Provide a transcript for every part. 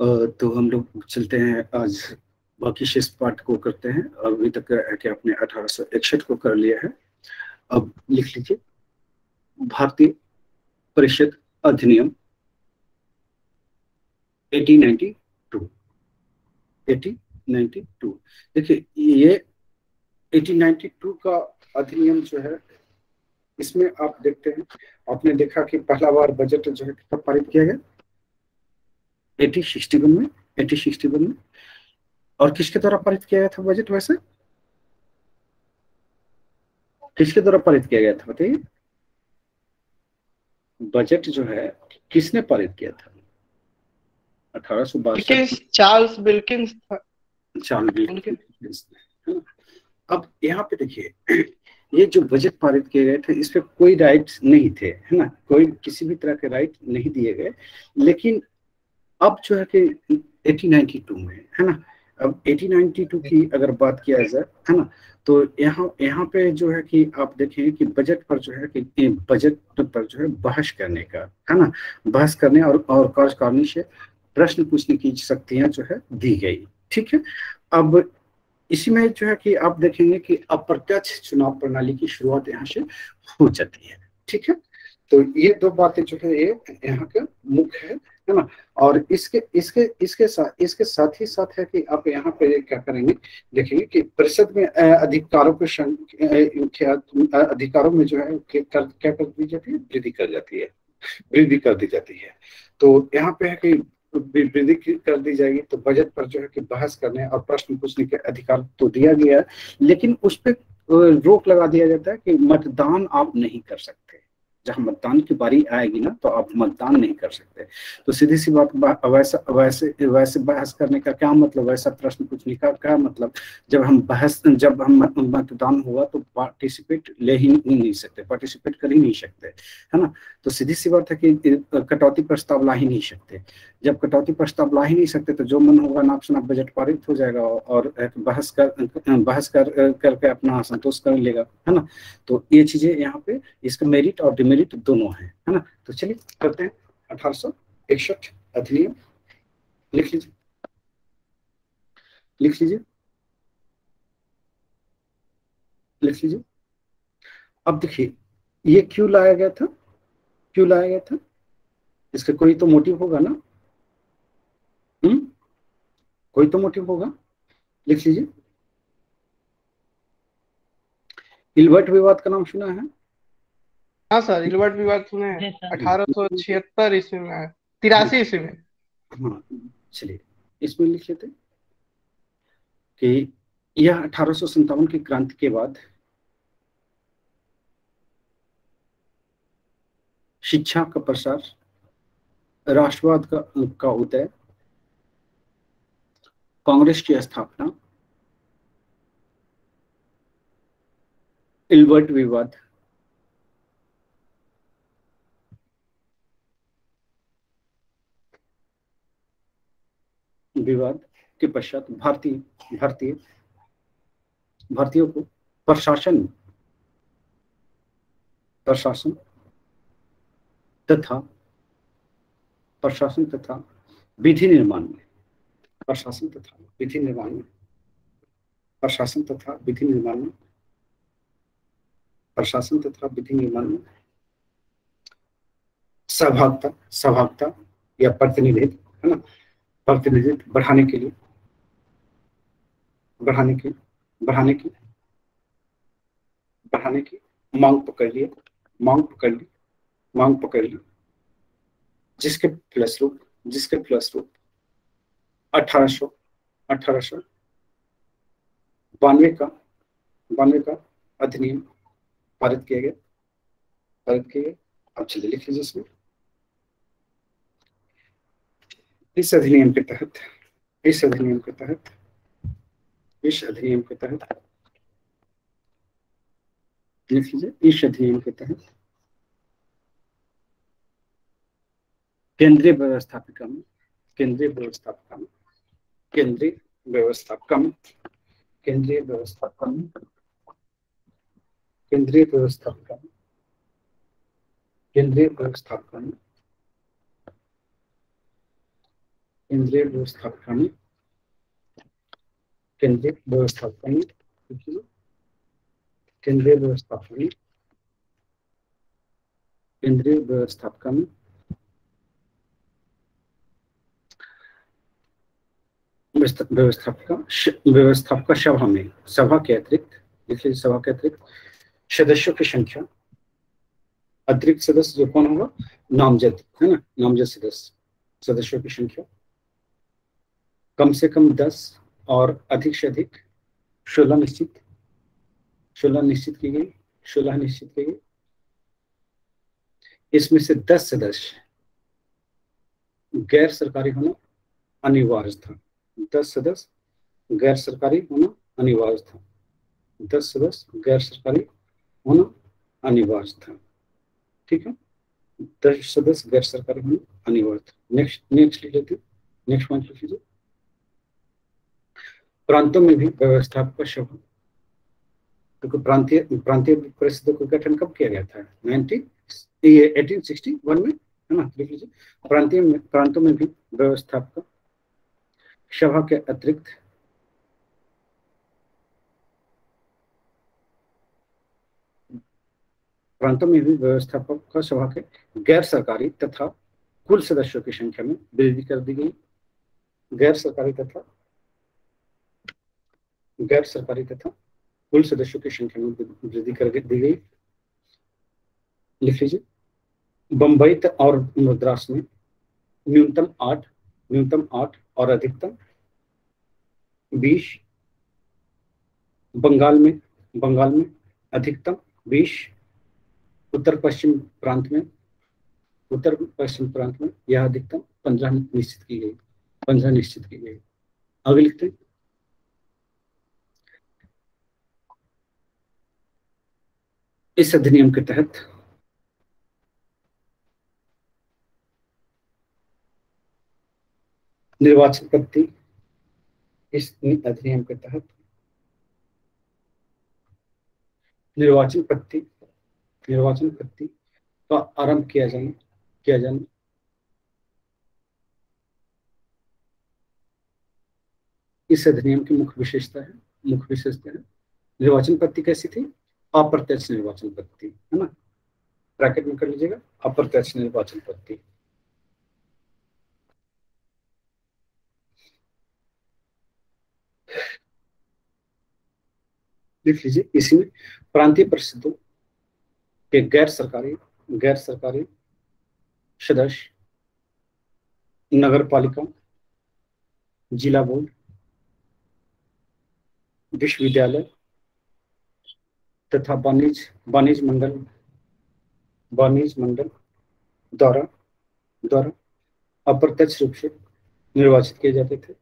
तो हम लोग चलते हैं आज बाकी शेष पाठ को करते हैं। अभी तक के अपने 1861 को कर लिया है। अब लिख लीजिए, भारतीय परिषद अधिनियम 1892। 1892 देखिए, ये 1892 का अधिनियम जो है, इसमें आप देखते हैं, आपने देखा कि पहला बार बजट जो है कब पारित किया गया? 1861 में। 1861 में। और किसके द्वारा पारित किया गया था बजट? वैसे किसके द्वारा पारित किया गया था बताइए? बजट जो है किसने पारित किया था 1862? Charles Wilkins. Charles Wilkins. अब यहाँ पे देखिए, ये जो बजट पारित किए गए थे, इस पे कोई राइट नहीं थे, है ना, कोई किसी भी तरह के राइट नहीं दिए गए। लेकिन अब जो है कि 1892 में, है ना, अब 1892 की अगर बात किया जाए, है ना, तो यहाँ यहाँ पे जो है कि आप देखेंगे कि बजट पर जो है कि बजट पर जो है बहस करने का, है ना, बहस करने और कार्यकारिणी से प्रश्न पूछने की शक्तियां जो है दी गई। ठीक है। अब इसी में जो है कि आप देखेंगे कि अप्रत्यक्ष चुनाव प्रणाली की शुरुआत यहाँ से हो जाती है। ठीक है। तो ये दो बातें जो है ये यहाँ के मुख्य है ना। और इसके साथ ही साथ है कि आप यहाँ पे क्या करेंगे, देखेंगे कि परिषद में अधिकारों के अधिकारों में जो है क्या कर दी जाती है, वृद्धि कर जाती है, वृद्धि कर दी जाती है। तो यहाँ पे है कि वृद्धि कर दी जाएगी, तो बजट पर जो है कि बहस करने और प्रश्न पूछने के अधिकार तो दिया गया है, लेकिन उस पर रोक लगा दिया जाता है कि मतदान आप नहीं कर सकते। जहां मतदान की बारी आएगी ना, तो आप मतदान नहीं कर सकते। तो सीधी सी बात, वैसा वैसे वैसे बहस करने का क्या मतलब, वैसा प्रश्न पूछने का क्या मतलब? जब हम मतदान हुआ तो पार्टिसिपेट ले ही नहीं सकते, पार्टिसिपेट कर ही नहीं सकते, है ना। तो सीधी सी बात है कि कटौती प्रस्ताव ला ही नहीं सकते। जब कटौती प्रस्ताव ला ही नहीं सकते, तो जो मन होगा नाप शनाप बजट पारित हो जाएगा और बहस करके अपना संतोष कर लेगा, है ना। तो ये चीजें यहाँ पे, इसका मेरिट और डिमेरिट दोनों है ना। तो चलिए करते हैं 1861 अधिनियम। लिख लीजिए, लिख लीजिए, लिख लीजिए। अब देखिए, ये क्यों लाया गया था? क्यों लाया गया था? इसका कोई तो मोटिव होगा ना। कोई तो मोटिव होगा। लिख लीजिए। इल्बर्ट विवाद का नाम सुना है? हाँ सर, इल्बर्ट विवाद सुने हैं। 1876 ईस्वी में है, 83 ईस्वी में। हाँ, चलिए इसमें लिख लेते हैं कि यह 1857 की क्रांति के बाद शिक्षा का प्रसार, राष्ट्रवाद का उदय, कांग्रेस की स्थापना, इल्बर्ट विवाद, विवाद के पश्चात भारतीय भारतीयों को प्रशासन प्रशासन तथा प्रशासन तथा विधि निर्माण में प्रशासन तथा विधि निर्माण में प्रशासन तथा विधि निर्माण में प्रशासन तथा विधि निर्माण में सहभागिता सहभागिता या प्रतिनिधित्व, है ना, प्रतिनिधित्व बढ़ाने के लिए बढ़ाने की बढ़ाने की बढ़ाने की मांग पकड़ ली, मांग पकड़ ली, मांग पकड़ ली, जिसके फलस्वरूप 1800 बानवे का अधिनियम पारित किया गया, पारित किया गया। अब चलिए लिख लीजिए इसमें। इस अधिनियम के तहत इस अधिनियम के तहत इस अधिनियम के तहत लिख लीजिए, इस अधिनियम के तहत केंद्रीय व्यवस्थापिका में केंद्रीय व्यवस्थापिका में केंद्रीय व्यवस्थापिका में केंद्रीय व्यवस्थापिका में केंद्रीय व्यवस्थापिका में केंद्रीय व्यवस्थापिका में केंद्रीय व्यवस्थापकाने केंद्रीय व्यवस्थापकाने केंद्रीय व्यवस्थापकाने केंद्रीय व्यवस्थापकाने व्यवस्थापका सभा में सभा के अतिरिक्त, देखिए सभा के अतिरिक्त सदस्यों की संख्या, अतिरिक्त सदस्य जो कौन होगा, नामजद, है ना, नामजद सदस्यों की संख्या कम से कम 10 और अधिक से अधिक 16 निश्चित की गई, 16 निश्चित की गई। इसमें से 10 सदस्य गैर सरकारी होना अनिवार्य था, 10 सदस्य गैर सरकारी होना अनिवार्य था, 10 सदस्य गैर सरकारी होना अनिवार्य था, ठीक है, 10 सदस्य गैर सरकारी होना अनिवार्य था। नेक्स्ट लिख लेते, नेक्स्ट पॉइंट लिख लीजिए। प्रांतों में भी व्यवस्थापक सभा, तो प्रांतीय परिषदों का गठन कब किया गया था, 1861 में, है ना, लिख लीजिए। प्रांतों में भी व्यवस्थापक सभा के अतिरिक्त प्रांतों में भी व्यवस्थापक सभा के गैर सरकारी तथा कुल सदस्यों की संख्या में वृद्धि कर दी गई, गैर सरकारी तथा कुल सदस्यों की संख्या में वृद्धि कर दी गई। लिख लीजिए। बंबई और मद्रास में न्यूनतम 8 और अधिकतम 20, बंगाल में अधिकतम 20, उत्तर पश्चिम प्रांत में यह अधिकतम 15 निश्चित की गई। आगे लिखते हैं। इस अधिनियम के तहत निर्वाचन पद्धति, इस अधिनियम के तहत निर्वाचन पद्धति का आरंभ किया जाना इस अधिनियम की मुख्य विशेषता है। निर्वाचन पद्धति कैसी थी, अप्रत्यक्ष निर्वाचन पद्धति, है ना, ब्रैकेट में कर लीजिएगा, अप्रत्यक्ष निर्वाचन पद्धति। लिख लीजिए। इसी में प्रांतीय परिषदों के गैर सरकारी सदस्य नगर पालिका, जिला बोर्ड, विश्वविद्यालय तथा वाणिज्य मंडल द्वारा अप्रत्यक्ष रूप से निर्वाचित किए जाते थे।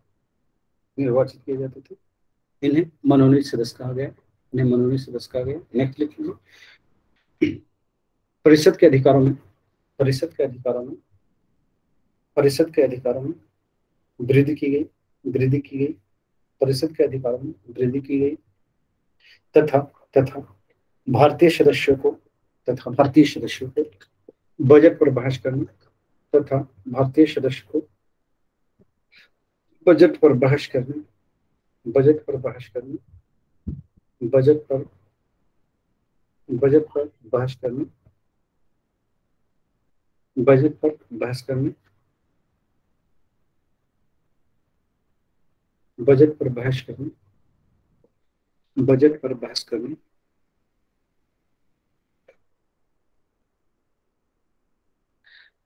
इन्हें मनोनीत सदस्य कहा गया। नेक्स्ट लिख लीजिए। परिषद के अधिकारों में वृद्धि की गई। परिषद के अधिकारों में वृद्धि की गई तथा भारतीय सदस्यों को बजट पर बहस करने बजट पर बहस करने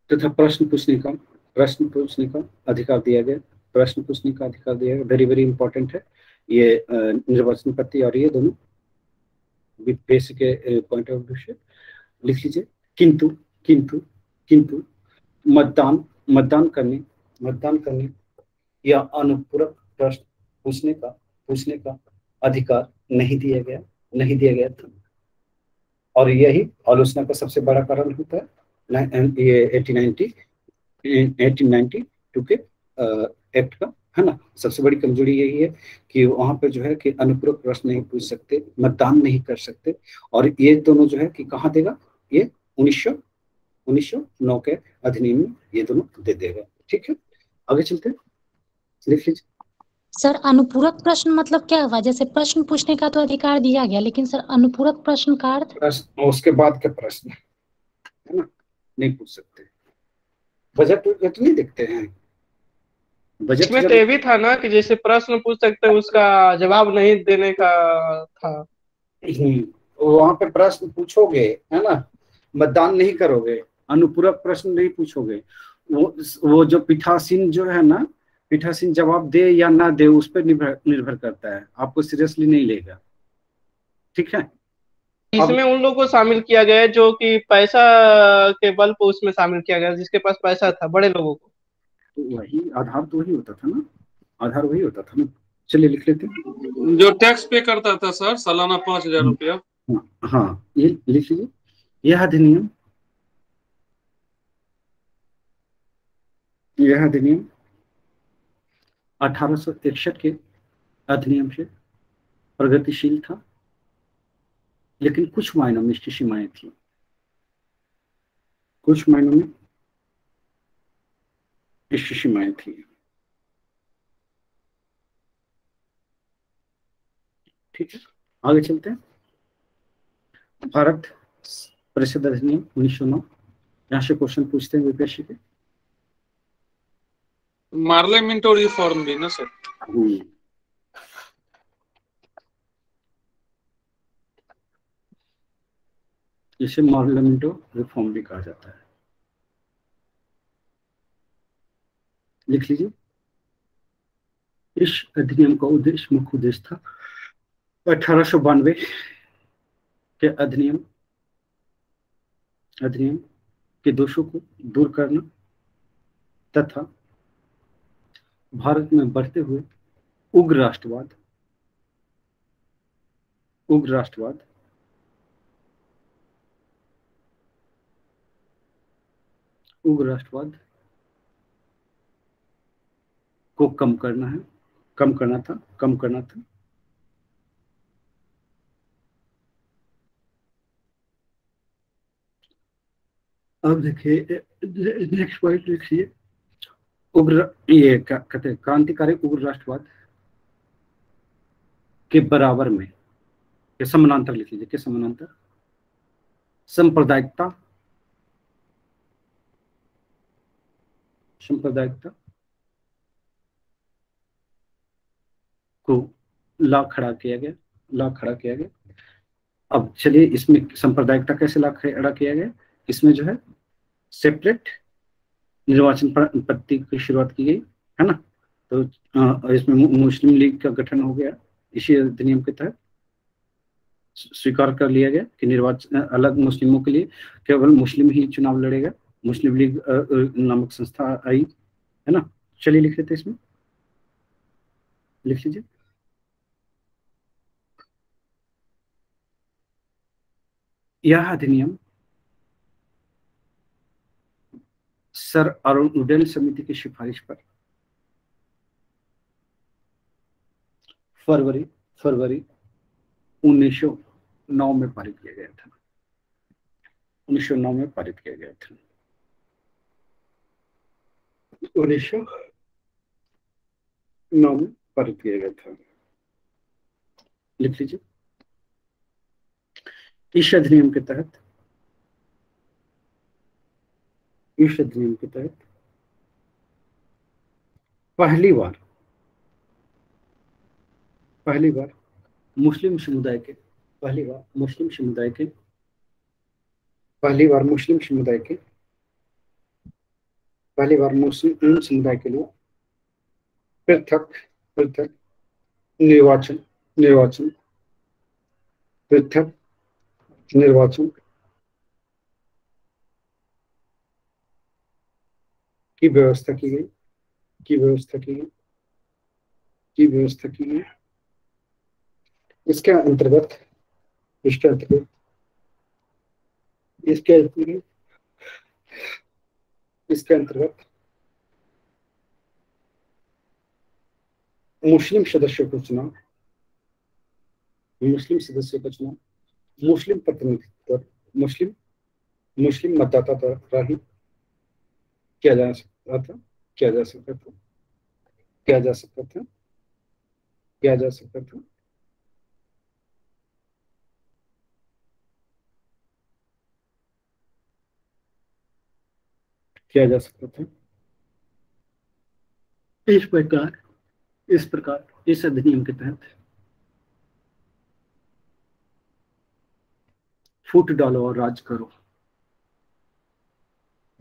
तथा प्रश्न पूछने का अधिकार दिया गया। वेरी वेरी इंपॉर्टेंट है ये निर्वाचन पद्धति और ये दोनों बेसिक पॉइंट ऑफ व्यू से। लिख लीजिए। किंतु मतदान करने या अनुपूरक प्रश्न पूछने का अधिकार नहीं दिया गया था और यही आलोचना का सबसे बड़ा कारण होता है। ये 1892 के एक्ट का, है ना, सबसे बड़ी कमजोरी यही है कि वहां पे जो है कि अनुपूरक प्रश्न नहीं पूछ सकते, मतदान नहीं कर सकते, और ये दोनों जो है कि कहाँ देगा, ये 1909 के अधिनियम में ये दोनों दे देगा। ठीक है, आगे चलते हैं। लिख लीजिए। सर अनुपूरक प्रश्न मतलब क्या हुआ? जैसे प्रश्न पूछने का तो अधिकार दिया गया, लेकिन सर अनुपूरक प्रश्न का अर्थ? प्रश्न उसके बाद के प्रश्न है ना, नहीं पूछ सकते। बजट तो नहीं देखते हैं, बजट इसमें तो जब ये भी था ना कि जैसे प्रश्न पूछ सकते हैं, उसका जवाब नहीं देने का था। वहां पे प्रश्न पूछोगे है ना, मतदान नहीं करोगे, अनुपूरक प्रश्न नहीं पूछोगे, वो जो पीठासीन जो है ना, पीठासीन जवाब दे या ना दे उस पर निर्भर निर्भर करता है, आपको सीरियसली नहीं लेगा। ठीक है। अब इसमें उन लोगों को शामिल किया गया है जो कि पैसा के बल पर उसमें शामिल किया गया, जिसके पास पैसा था, बड़े लोगों को। तो वही आधार तो वही होता था ना, आधार वही होता था ना। चलिए लिख लेते हैं। जो टैक्स पे करता था सर सालाना 5,000 रुपया। हाँ हाँ, ये लिख लीजिए। यह अधिनियम 1861 के अधिनियम से प्रगतिशील था, लेकिन कुछ मायनों में इसकी सीमाएं थी, कुछ मायनों में इसकी सीमाएं थी। ठीक है, आगे चलते हैं। भारत परिषद अधिनियम 1909, यहाँ से क्वेश्चन पूछते हैं यूपीएससी के। मार्लियामेंट और रिफॉर्म भी ना सर। इसे मार्लियामेंटो रिफॉर्म भी कहा जाता है। लिख लीजिए। इस अधिनियम का मुख्य उद्देश्य था 1892 के अधिनियम के दोषों को दूर करना तथा भारत में बढ़ते हुए उग्र राष्ट्रवाद को कम करना था। अब देखिए नेक्स्ट पॉइंट लिखिए। ये क्या कहते हैं, क्रांतिकारी उग्र राष्ट्रवाद के बराबर में, के समानांतर लिख लीजिए, के समानांतर सांप्रदायिकता को ला खड़ा किया गया। अब चलिए इसमें सांप्रदायिकता कैसे ला खड़ा किया गया। इसमें जो है सेपरेट निर्वाचन पद्धति की शुरुआत की गई है ना। तो इसमें मुस्लिम लीग का गठन हो गया, इसी अधिनियम के तहत स्वीकार कर लिया गया कि निर्वाचन अलग मुस्लिमों के लिए केवल मुस्लिम ही चुनाव लड़ेगा। मुस्लिम लीग नामक संस्था आई है ना। चलिए लिख लेते इसमें, लिख लीजिए। यह अधिनियम सर अरुण उदय समिति की सिफारिश पर फरवरी 1909 में पारित किया गया था। 1909 में पारित किया गया था। 1909 में पारित किया गया था। लिख लीजिए। इस अधिनियम के तहत पहली बार मुस्लिम समुदाय के लिए पृथक निर्वाचन की व्यवस्था की गई। इसके अंतर्गत मुस्लिम सदस्यों का चुनाव, मुस्लिम प्रतिनिधित्व, मुस्लिम मतदाता द्वारा ही किया जा सकता था। किया जा सकता था, किया जा सकता था। किया जा सकता था इस प्रकार इस अधिनियम के तहत फूट डालो और राज करो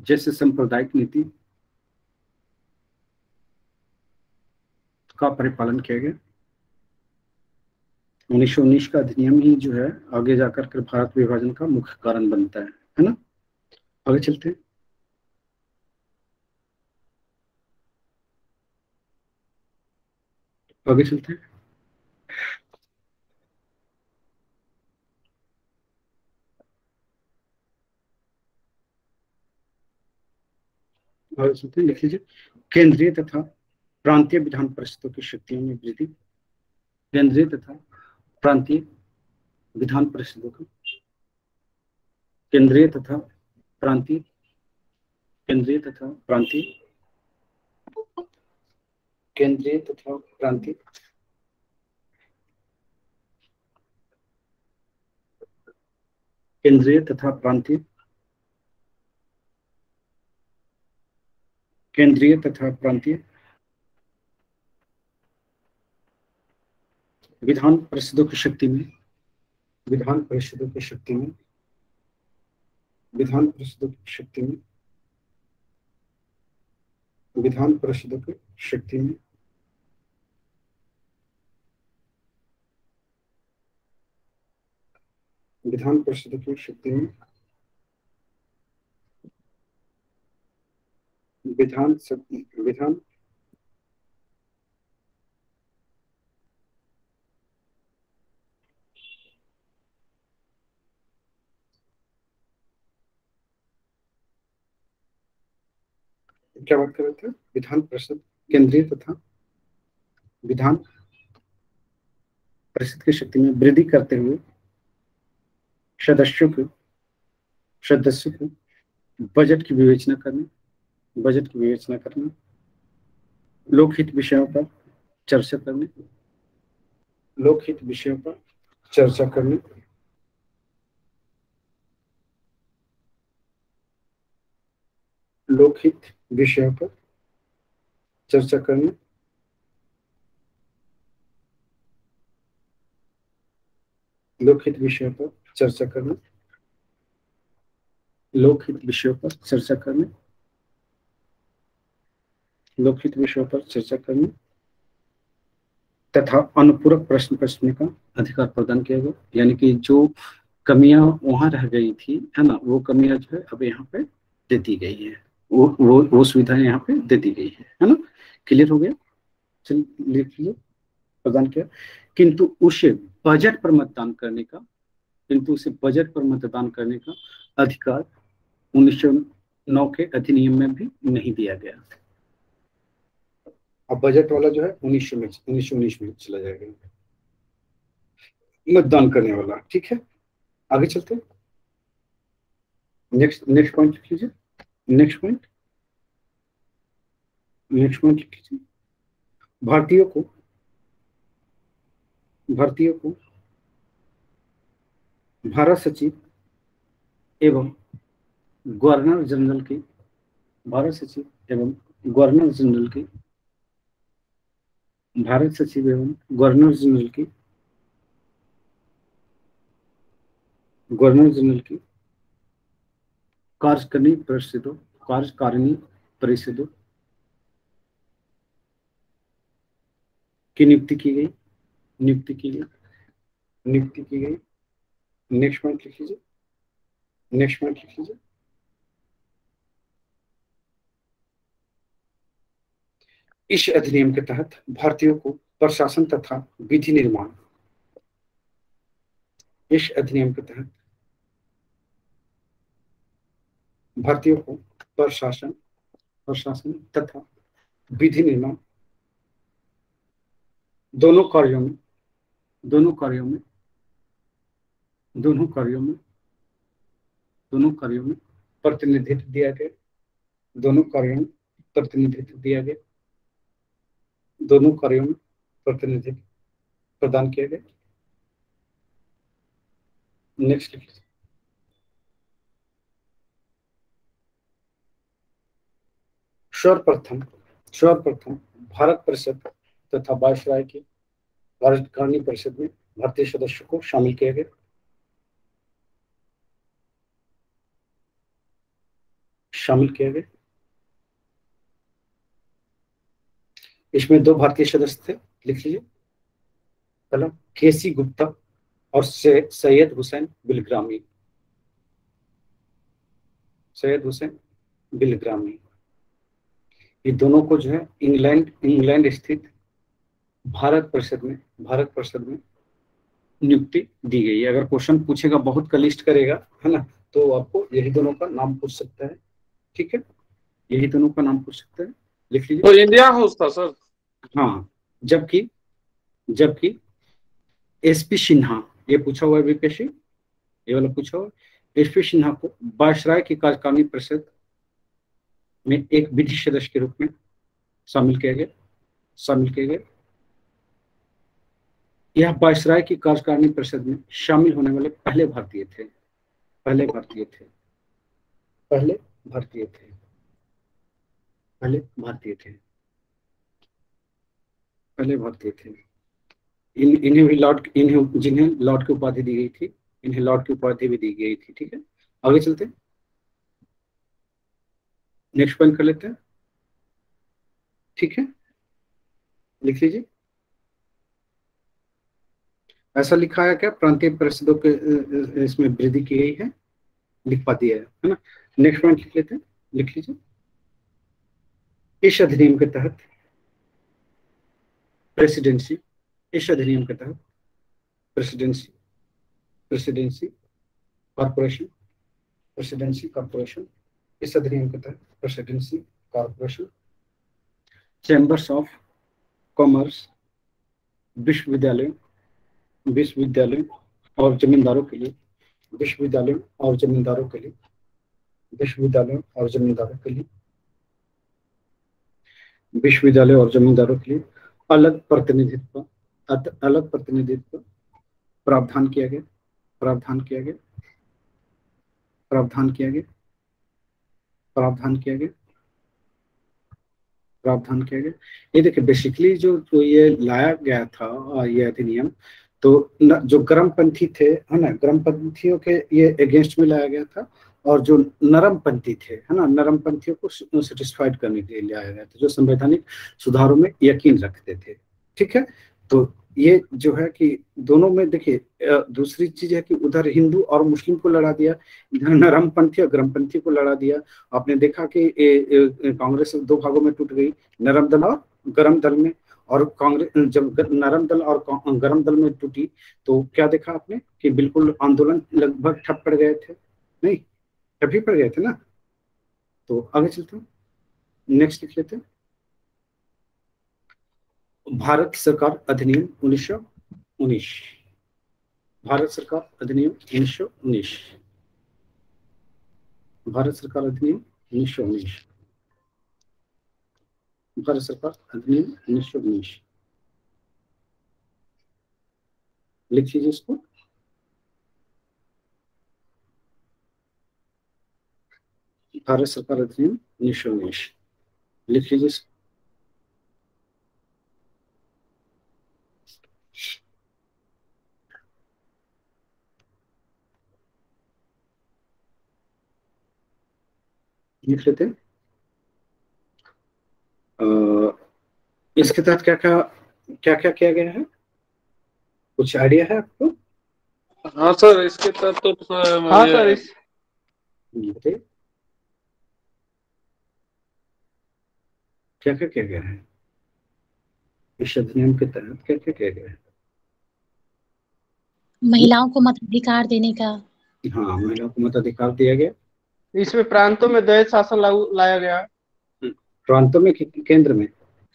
जैसे सांप्रदायिक नीति का परिपालन किया गया। 1919 का अधिनियम ही जो है आगे जाकर के भारत विभाजन का मुख्य कारण बनता है ना। आगे चलते हैं। आगे चलते हैं। आगे चलते हैं, लिख लीजिए। केंद्रीय तथा प्रांतीय विधान परिषदों की शक्तियों में वृद्धि। केंद्रीय तथा प्रांतीय विधान परिषदों का केंद्रीय तथा प्रांतीय केंद्रीय तथा प्रांतीय केंद्रीय तथा प्रांतीय केंद्रीय तथा प्रांतीय केंद्रीय तथा प्रांतीय विधान परिषदों की शक्ति में विधान परिषदों की शक्ति में विधान परिषदों की शक्ति में विधान परिषदों की शक्ति में विधान परिषदों की शक्ति में विधान विधान क्या बात कर रहे थे? विधान परिषद केंद्रीय तथा विधान परिषद की शक्ति में वृद्धि करते हुए सदस्यों को बजट की विवेचना करने लोकहित विषयों पर चर्चा करने लोकहित विषयों पर चर्चा करने लोकहित विषयों पर चर्चा करने लोकहित विषयों पर चर्चा करने लोकहित विषयों पर चर्चा करने लोकहित विषयों पर चर्चा करने तथा अनुपूरक प्रश्न पूछने का अधिकार प्रदान किया गया। यानी कि जो कमियां वहां रह गई थी है ना, वो कमियां जो है अब यहाँ पे दे दी गई है, वो सुविधाएं यहाँ पे दे दी गई है ना। क्लियर हो गया? चलिए लिख लीजिए। प्रदान किया, किंतु उसे बजट पर मतदान करने का अधिकार 1909 के अधिनियम में भी नहीं दिया गया। अब बजट वाला जो है 1919 में चला जाएगा मतदान करने वाला। ठीक है, आगे चलते हैं। नेक्स्ट पॉइंट लिख लीजिए। नेक्स्ट पॉइंट लिख लीजिए। भारतीयों को भारत सचिव एवं गवर्नर जनरल की भारत सचिव एवं गवर्नर जनरल की कार्यकारिणी परिषदों की नियुक्ति की गई। नेक्स्ट पॉइंट लिख लीजिए। इस अधिनियम के तहत भारतीयों को प्रशासन तथा विधि निर्माण भारतीयों को प्रशासन तथा विधि निर्माण दोनों कार्यों में प्रतिनिधित्व दिया गया। दोनों कार्यों में प्रतिनिधित्व प्रदान किया गया। नेक्स्ट लिखिए। सर्वप्रथम भारत परिषद तथा वायसराय की कार्यकारिणी परिषद में भारतीय सदस्यों को शामिल किया गया। इसमें 2 भारतीय सदस्य थे, लिख लीजिए। पहला केसी गुप्ता और सैयद हुसैन बिलग्रामी। ये दोनों को जो है इंग्लैंड स्थित भारत परिषद में नियुक्ति दी गई है। अगर क्वेश्चन पूछेगा, बहुत का लिस्ट करेगा, है ना, तो आपको यही दोनों का नाम पूछ सकता है। ठीक है, यही दोनों का नाम पूछ सकता है, लिख लीजिए। तो इंडिया हाउस था सर। हाँ, जबकि एसपी सिन्हा, ये पूछा हुआ है बीपीएससी, ये वाला पूछा हुआ। एसपी सिन्हा को वायसराय की कार्यकारिणी परिषद में एक विधि सदस्य के रूप में शामिल किया गया। यह वायसराय की कार्यकारिणी परिषद में शामिल होने वाले पहले भारतीय थे। जिन्हें लॉर्ड की उपाधि दी गई थी, इन्हें लॉर्ड की उपाधि भी दी गई थी। ठीक है, आगे चलते हैं, नेक्स्ट पॉइंट कर लेते हैं। ठीक है, लिख लीजिए। ऐसा लिखा है क्या, प्रांतीय परिषदों के इसमें वृद्धि की गई है, लिख पाती है ना। नेक्स्ट पॉइंट लिख लेते हैं, लिख लीजिए। इस अधिनियम के तहत प्रेसिडेंसी कॉर्पोरेशन, इस अधिनियम के तहत presidency corporation, chambers of commerce, विश्वविद्यालयों और जमींदारों के लिए अलग प्रतिनिधित्व प्रावधान किया गया। ये देखिए, बेसिकली जो ये लाया गया था, ये अधिनियम, तो जो गर्मपंथी थे, है ना, गर्मपंथियों के ये अगेंस्ट में लाया गया था, और जो नरमपंथी थे, है ना, नरमपंथियों को सेटिस्फाइड करने के लिए लाया गया था, जो संवैधानिक सुधारों में यकीन रखते थे। ठीक है, तो ये जो है कि दोनों में देखिए, दूसरी चीज है कि उधर हिंदू और मुस्लिम को लड़ा दिया, इधर नरमपंथी और गर्मपंथी को लड़ा दिया। आपने देखा कि कांग्रेस 2 भागों में टूट गई, नरम दल और गर्म दल में। और कांग्रेस जब नरम दल और गर्म दल में टूटी, तो क्या देखा आपने कि बिल्कुल आंदोलन लगभग ठप पड़ गए थे, नहीं, ठप ही पड़ गए थे ना। तो आगे चलते हैं, नेक्स्ट लिख लेते हैं। भारत सरकार अधिनियम 1919। भारत सरकार अधिनियम 1919। भारत सरकार अधिनियम 1919। भारत सरकार अधिनियम 1919, लिख लीजिए इसको। भारत सरकार अधिनियम 1919, लिख लीजिए इसको। लिख लेते हैं। इसके तहत क्या क्या किया गया है, कुछ आइडिया है आपको? हाँ सर, इसके तहत तो हाँ सर, इस बताइए क्या क्या किया गया है इस अधिनियम के तहत, क्या क्या किया गया है? महिलाओं को मताधिकार देने का। हाँ, महिलाओं को मताधिकार दिया गया। इसमें प्रांतों में दहेज शासन लागू लाया गया। प्रांतों में कि केंद्र में?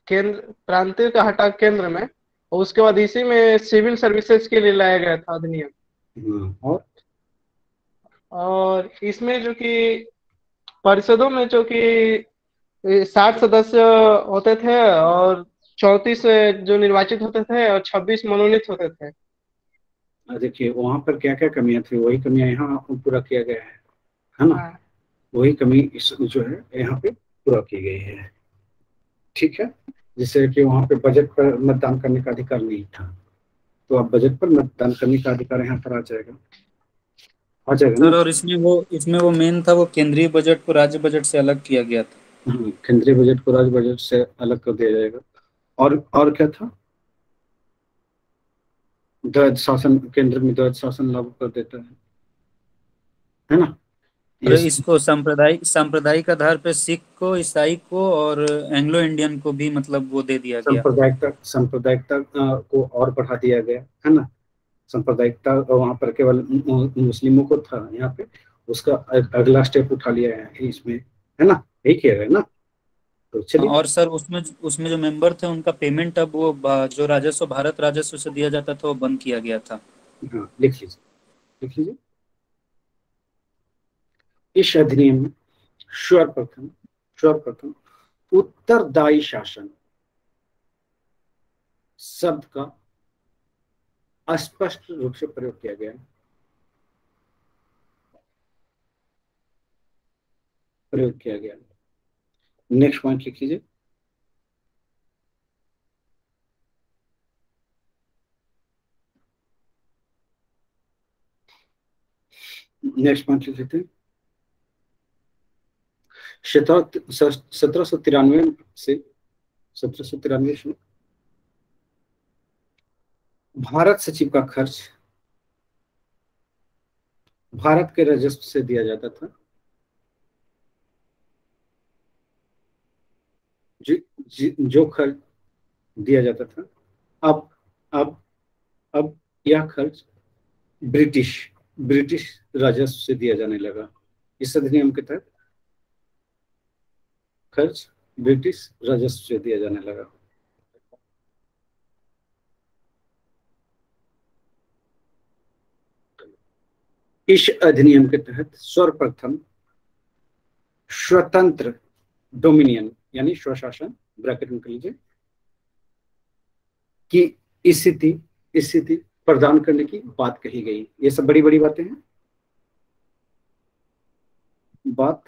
केंद्र, प्रांतीय का हटा केंद्र में, और उसके बाद इसी में सिविल सर्विसेज के लिए लाया गया था अधिनियम। और इसमें जो कि परिषदों में जो कि 60 सदस्य होते थे, और 34 जो निर्वाचित होते थे और 26 मनोनीत होते थे। देखिए वहां पर क्या क्या कमियां थी, वही कमियां यहाँ पूरा किया गया है ना। हाँ। वही कमी इस जो है यहाँ पे पूरा की गई है, ठीक है। जिससे कि वहां पे बजट पर मतदान करने का अधिकार नहीं था, तो अब बजट पर मतदान करने का अधिकार यहाँ पर आ जाएगा सर, ना। और इसमें वो मेन था, वो केंद्रीय बजट को राज्य बजट से अलग किया गया था। केंद्रीय बजट को राज्य बजट से अलग कर दिया जाएगा। और क्या था, द्वैध शासन, केंद्र में द्वैध शासन लागू कर देता है ना। और ये इसको सांप्रदायिक आधार पे सिख को, ईसाई को और एंग्लो इंडियन को भी मतलब वो दे दिया गया। सांप्रदायिकता को और बढ़ा दिया गया है ना। सांप्रदायिकता वहां पर केवल मुस्लिमों को था, यहाँ पे उसका अगला स्टेप उठा लिया है इसमें, है ना, यही किया गया ना। तो चलिए। और सर उसमें उसमें जो मेंबर थे उनका पेमेंट अब वो जो राजस्व, भारत राजस्व से दिया जाता था, वो बंद किया गया था। हाँ लिख लीजिए। इस अधिनियम में सर्वप्रथम उत्तरदायी शासन शब्द का स्पष्ट रूप से प्रयोग किया गया है। नेक्स्ट पॉइंट लिख लीजिए। नेक्स्ट पॉइंट लिख लेते हैं। 1793 से भारत सचिव का खर्च भारत के राजस्व से दिया जाता था। जो खर्च दिया जाता था, अब अब अब यह खर्च ब्रिटिश राजस्व से दिया जाने लगा। इस अधिनियम के तहत खर्च ब्रिटिश राजस्व से दिया जाने लगा। इस अधिनियम के तहत सर्वप्रथम स्वतंत्र डोमिनियन यानी स्वशासन ब्रैकेट में कर लीजिए की स्थिति प्रदान करने की बात कही गई। ये सब बड़ी बड़ी बातें हैं, बात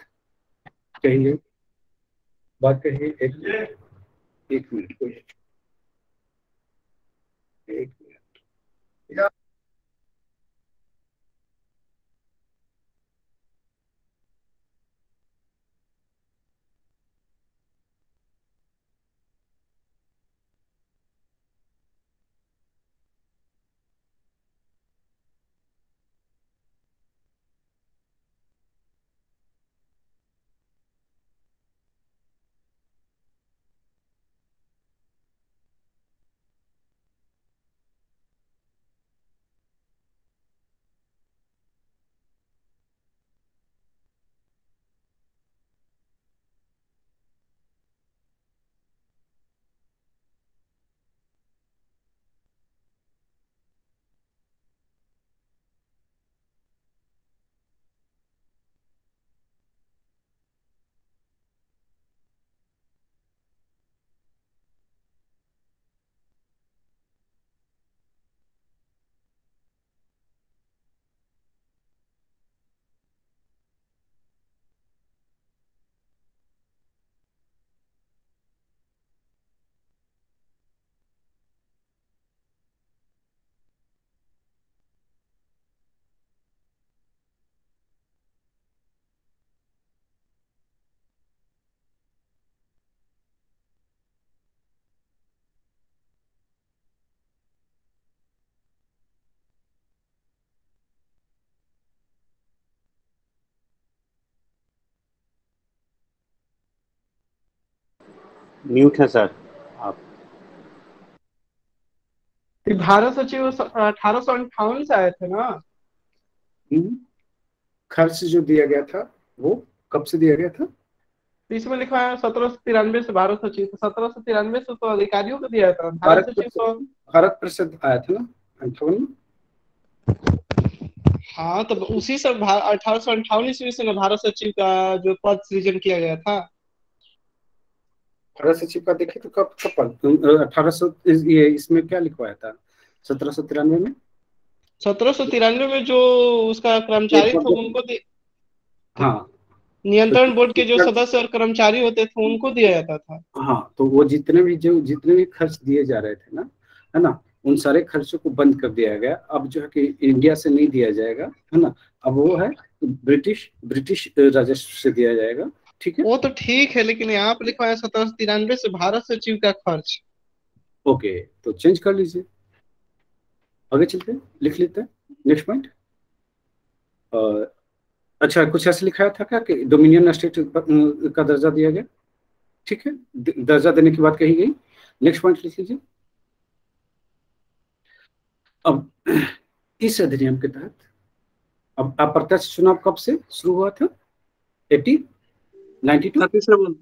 कहिए एक मिनट। म्यूट है सर आप। भारत सचिव 1858 से आए थे ना। खर्च जो दिया गया था वो कब से दिया गया था? इसमें लिखा है 1793 से भारत सचिव, तो 1793 से तो अधिकारियों को दिया था, भारत भारत सचिव तो। भारत परिषद आया था ना 58 में। हाँ, तो उसी से 1858 ईस्वी से ना भारत सचिव का जो पद सृजन किया गया था। भारत सचिव का देखिए तो कब कब 1800 ये इसमें क्या लिखवाया था 1793 में 1793 में जो उसका कर्मचारी था उनको हाँ नियंत्रण बोर्ड के जो तो सदस्य और कर्मचारी होते थे उनको दिया जाता था। हाँ, तो वो जितने भी खर्च दिए जा रहे थे ना, है ना, उन सारे खर्चों को बंद कर दिया गया। अब जो है कि इंडिया से नहीं दिया जाएगा, है ना, अब वो है ब्रिटिश राजस्व से दिया जाएगा। ठीक है, वो तो ठीक है, लेकिन यहाँ पे लिखा है 1793 से भारत सचिव का खर्च। ओके, तो चेंज कर लीजिए, आगे चलते हैं, लिख लेते हैं नेक्स्ट पॉइंट। अच्छा, कुछ ऐसे लिखाया था क्या कि डोमिनियन स्टेट का दर्जा दिया गया? ठीक है, दर्जा देने की बात कही गई। नेक्स्ट पॉइंट लिख लीजिए। अब इस अधिनियम के तहत अब अप्रत्यक्ष चुनाव कब से शुरू हुआ था? 1892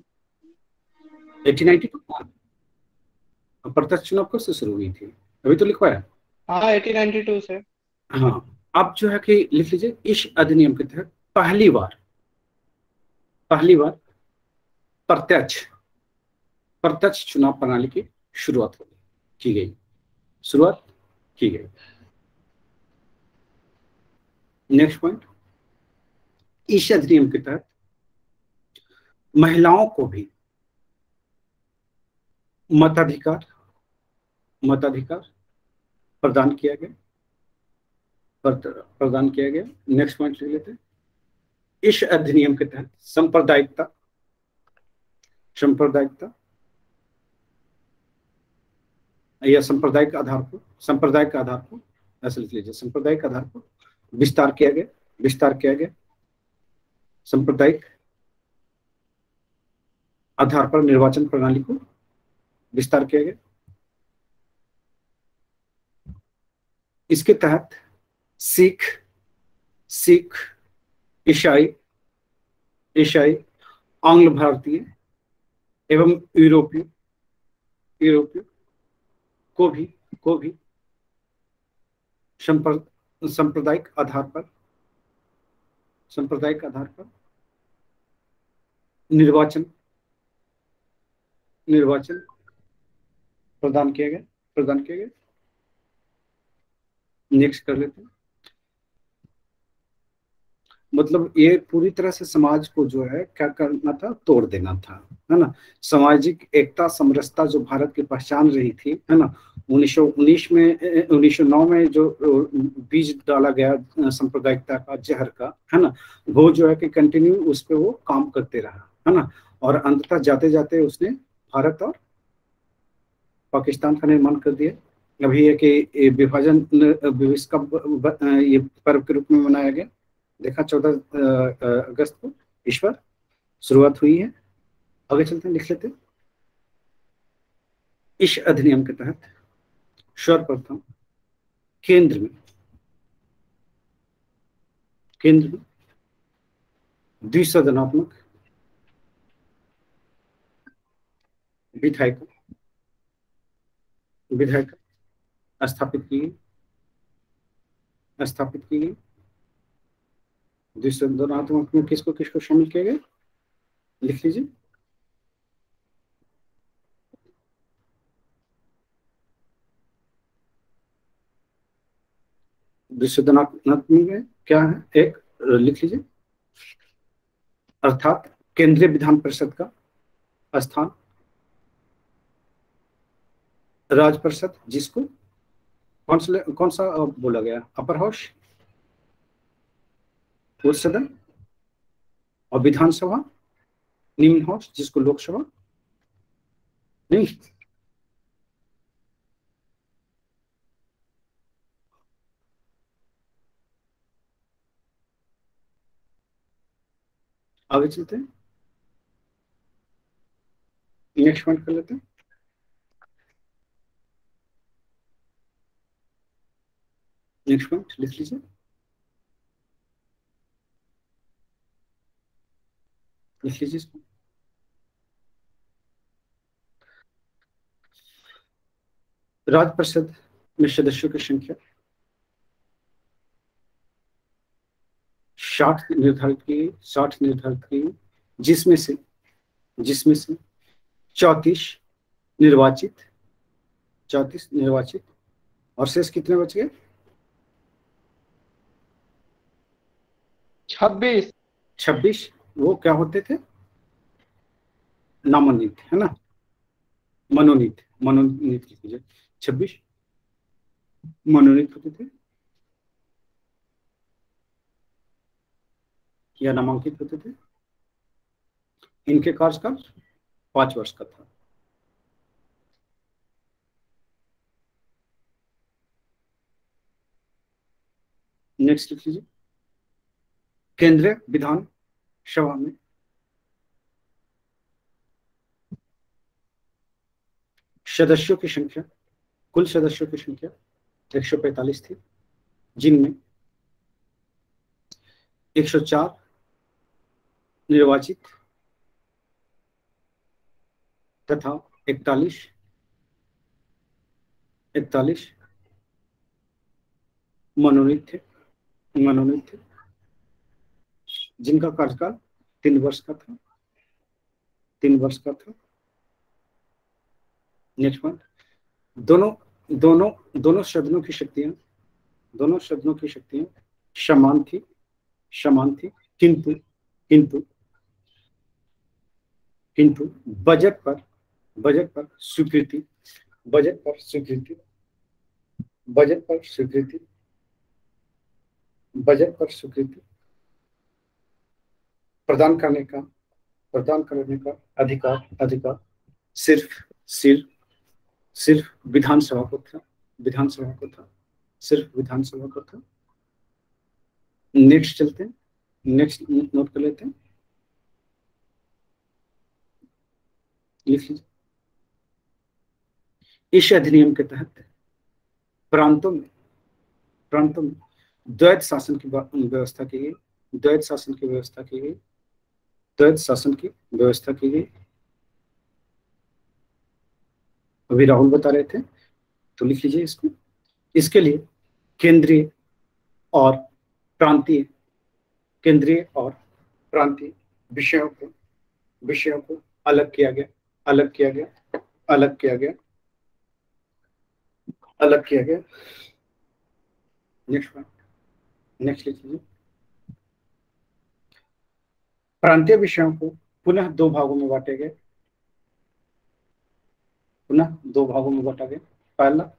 अप्रत्यक्ष चुनाव कब से शुरू हुई थी? अभी तो लिखवाया। हाँ 1892 से। हाँ, अब जो है कि लिख लीजिए, इस अधिनियम के तहत पहली बार प्रत्यक्ष चुनाव प्रणाली की शुरुआत की गई। नेक्स्ट पॉइंट, इस अधिनियम के तहत महिलाओं को भी मताधिकार प्रदान किया गया। नेक्स्ट पॉइंट लिख लेते हैं। इस अधिनियम के तहत सांप्रदायिकता या सांप्रदायिक आधार पर ऐसे लिख लीजिए, सांप्रदायिक आधार पर विस्तार किया गया। सांप्रदायिक आधार पर निर्वाचन प्रणाली को विस्तार किया गया। इसके तहत सिख, ईसाई, आंग्ल भारतीय एवं यूरोपीय को भी सांप्रदायिक आधार पर निर्वाचन प्रदान किया गया। नेक्स्ट कर लेते हैं। मतलब ये पूरी तरह से समाज को जो है क्या करना था, तोड़ देना था, है ना। सामाजिक एकता समरसता जो भारत की पहचान रही थी, है ना, 1909 में जो बीज डाला गया सांप्रदायिकता का, जहर का, है ना, वो जो है कि कंटिन्यू उस पर वो काम करते रहा, है ना, और अंततः जाते जाते उसने भारत और पाकिस्तान का निर्माण कर दिया। अभी है कि विभाजन दिवस का ये पर्व के रूप में मनाया गया। देखा 14 अगस्त को इस पर शुरुआत हुई है। आगे चलते हैं, लिख लेते हैं। इस अधिनियम के तहत सर्वप्रथम केंद्र में द्विसदनात्मक विधायिका स्थापित की गई। द्विसदनात्मक में किसको शामिल किया गया? लिख लीजिए। द्विसदनात्मक में क्या है? एक लिख लीजिए, अर्थात केंद्रीय विधान परिषद का स्थान राज्य परिषद, जिसको कौन सा बोला गया? अपर हाउस, उच्च सदन, और विधानसभा निम्न हाउस, जिसको लोकसभा नहीं। आगे चलते हैं, नेक्स्ट पॉइंट कर लेते हैं। नेक्स्ट पॉइंट लिख लीजिए। इसको। राज्य परिषद में सदस्यों की संख्या 60 निर्धारित की गई, जिसमें से 34 निर्वाचित, 34 निर्वाचित, और शेष कितने बच गए? 26। 26 वो क्या होते थे? नामोनीत, है ना, मनोनीत, मनोनीत लिख लीजिए। 26 मनोनीत होते थे या नामांकित होते थे। इनके कार्यकाल 5 वर्ष का था। नेक्स्ट लिख लीजिए। केंद्रीय विधान सभा में सदस्यों की संख्या, कुल सदस्यों की संख्या 145 थी, जिनमें 104 निर्वाचित तथा 41 मनोनीत थे, जिनका कार्यकाल 3 वर्ष का था, 3 वर्ष का था। नेक्स्ट पॉइंट, दोनों सदनों की शक्तियां, समान थी, किंतु बजट पर स्वीकृति प्रदान करने का अधिकार सिर्फ विधानसभा को था, सिर्फ विधानसभा को था। नेक्स्ट चलते हैं, नेक्स्ट नोट कर लेते हैं, लिख लीजिए। इस अधिनियम के तहत प्रांतों में द्वैध शासन की व्यवस्था की गई, द्वैध शासन की व्यवस्था की गई। अभी राहुल बता रहे थे, तो लिख लीजिए इसको। इसके लिए केंद्रीय और प्रांतीय विषयों को अलग किया गया। नेक्स्ट लिख लीजिए। प्रांतीय विषयों को पुनः 2 भागों में बांटे गए, पहला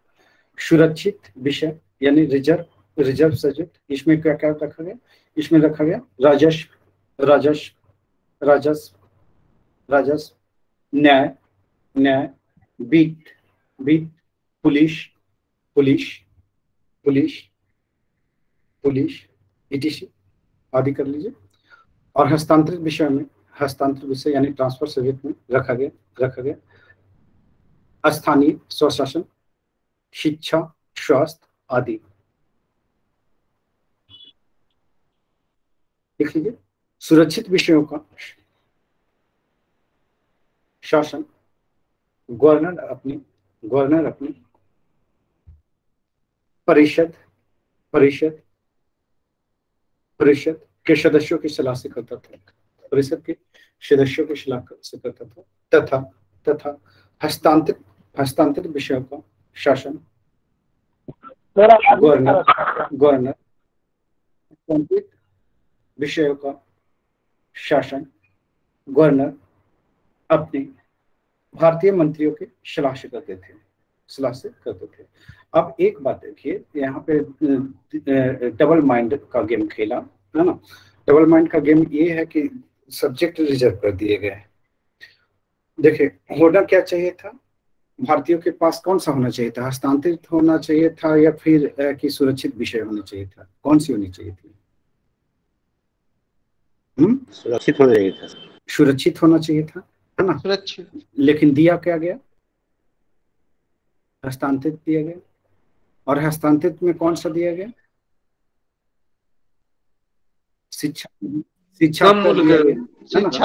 सुरक्षित विषय यानी रिजर्व सब्जेक्ट। इसमें क्या क्या रखा गया? इसमें रखा गया राजस्व, न्याय, वित्त, पुलिस etc आदि कर लीजिए। और हस्तांतरित विषय यानी ट्रांसफर सब्जेक्ट में रखा गया स्थानीय स्वशासन, शिक्षा, स्वास्थ्य आदि। देख लीजिए, सुरक्षित विषयों का शासन गवर्नर अपनी परिषद के सदस्यों की सलाह से करता था, तथा हस्तांतरित विषयों का शासन गवर्नर विषयों का शासन गवर्नर अपने भारतीय मंत्रियों के सलाह से करते थे। अब एक बात देखिए, यहाँ पे डबल माइंड का गेम खेला है ना। डबल माइंड का गेम ये है कि सब्जेक्ट रिजर्व कर दिए गए। देखिए, होना क्या चाहिए था? भारतीयों के पास कौन सा होना चाहिए था? हस्तांतरित होना चाहिए था या फिर कि सुरक्षित विषय होना चाहिए था? कौन सी होनी चाहिए थी? सुरक्षित होना चाहिए था। सुरक्षित होना चाहिए था, है ना। सुरक्षित। लेकिन दिया क्या गया? हस्तांतरित दिया गया। और हस्तांतरित में कौन सा दिया गया? शिक्षा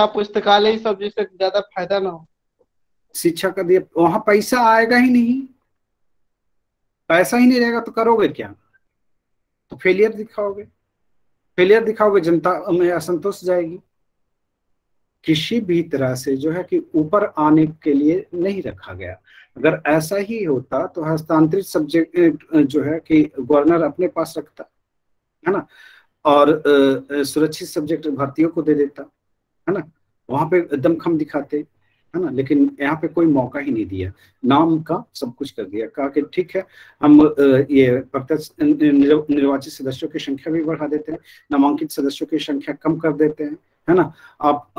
पुस्तकालय सब जिससे ज्यादा फायदा ना हो। शिक्षा का दिया, वहां पैसा आएगा ही नहीं, पैसा ही नहीं रहेगा तो करोगे क्या? तो फेलियर दिखाओगे, जनता में असंतोष जाएगी किसी भी तरह से जो है कि ऊपर आने के लिए नहीं रखा गया। अगर ऐसा ही होता तो हस्तांतरित सब्जेक्ट जो है कि गवर्नर अपने पास रखता, है ना, और सुरक्षित सब्जेक्ट भारतीयों को दे देता, है ना, वहां पे दमखम दिखाते, है ना, लेकिन यहाँ पे कोई मौका ही नहीं दिया, नाम का सब कुछ कर दिया, कहा कि ठीक है हम ये प्रत्यक्ष निर्वाचित सदस्यों की संख्या भी बढ़ा देते हैं, नामांकित सदस्यों की संख्या कम कर देते हैं, है ना, आप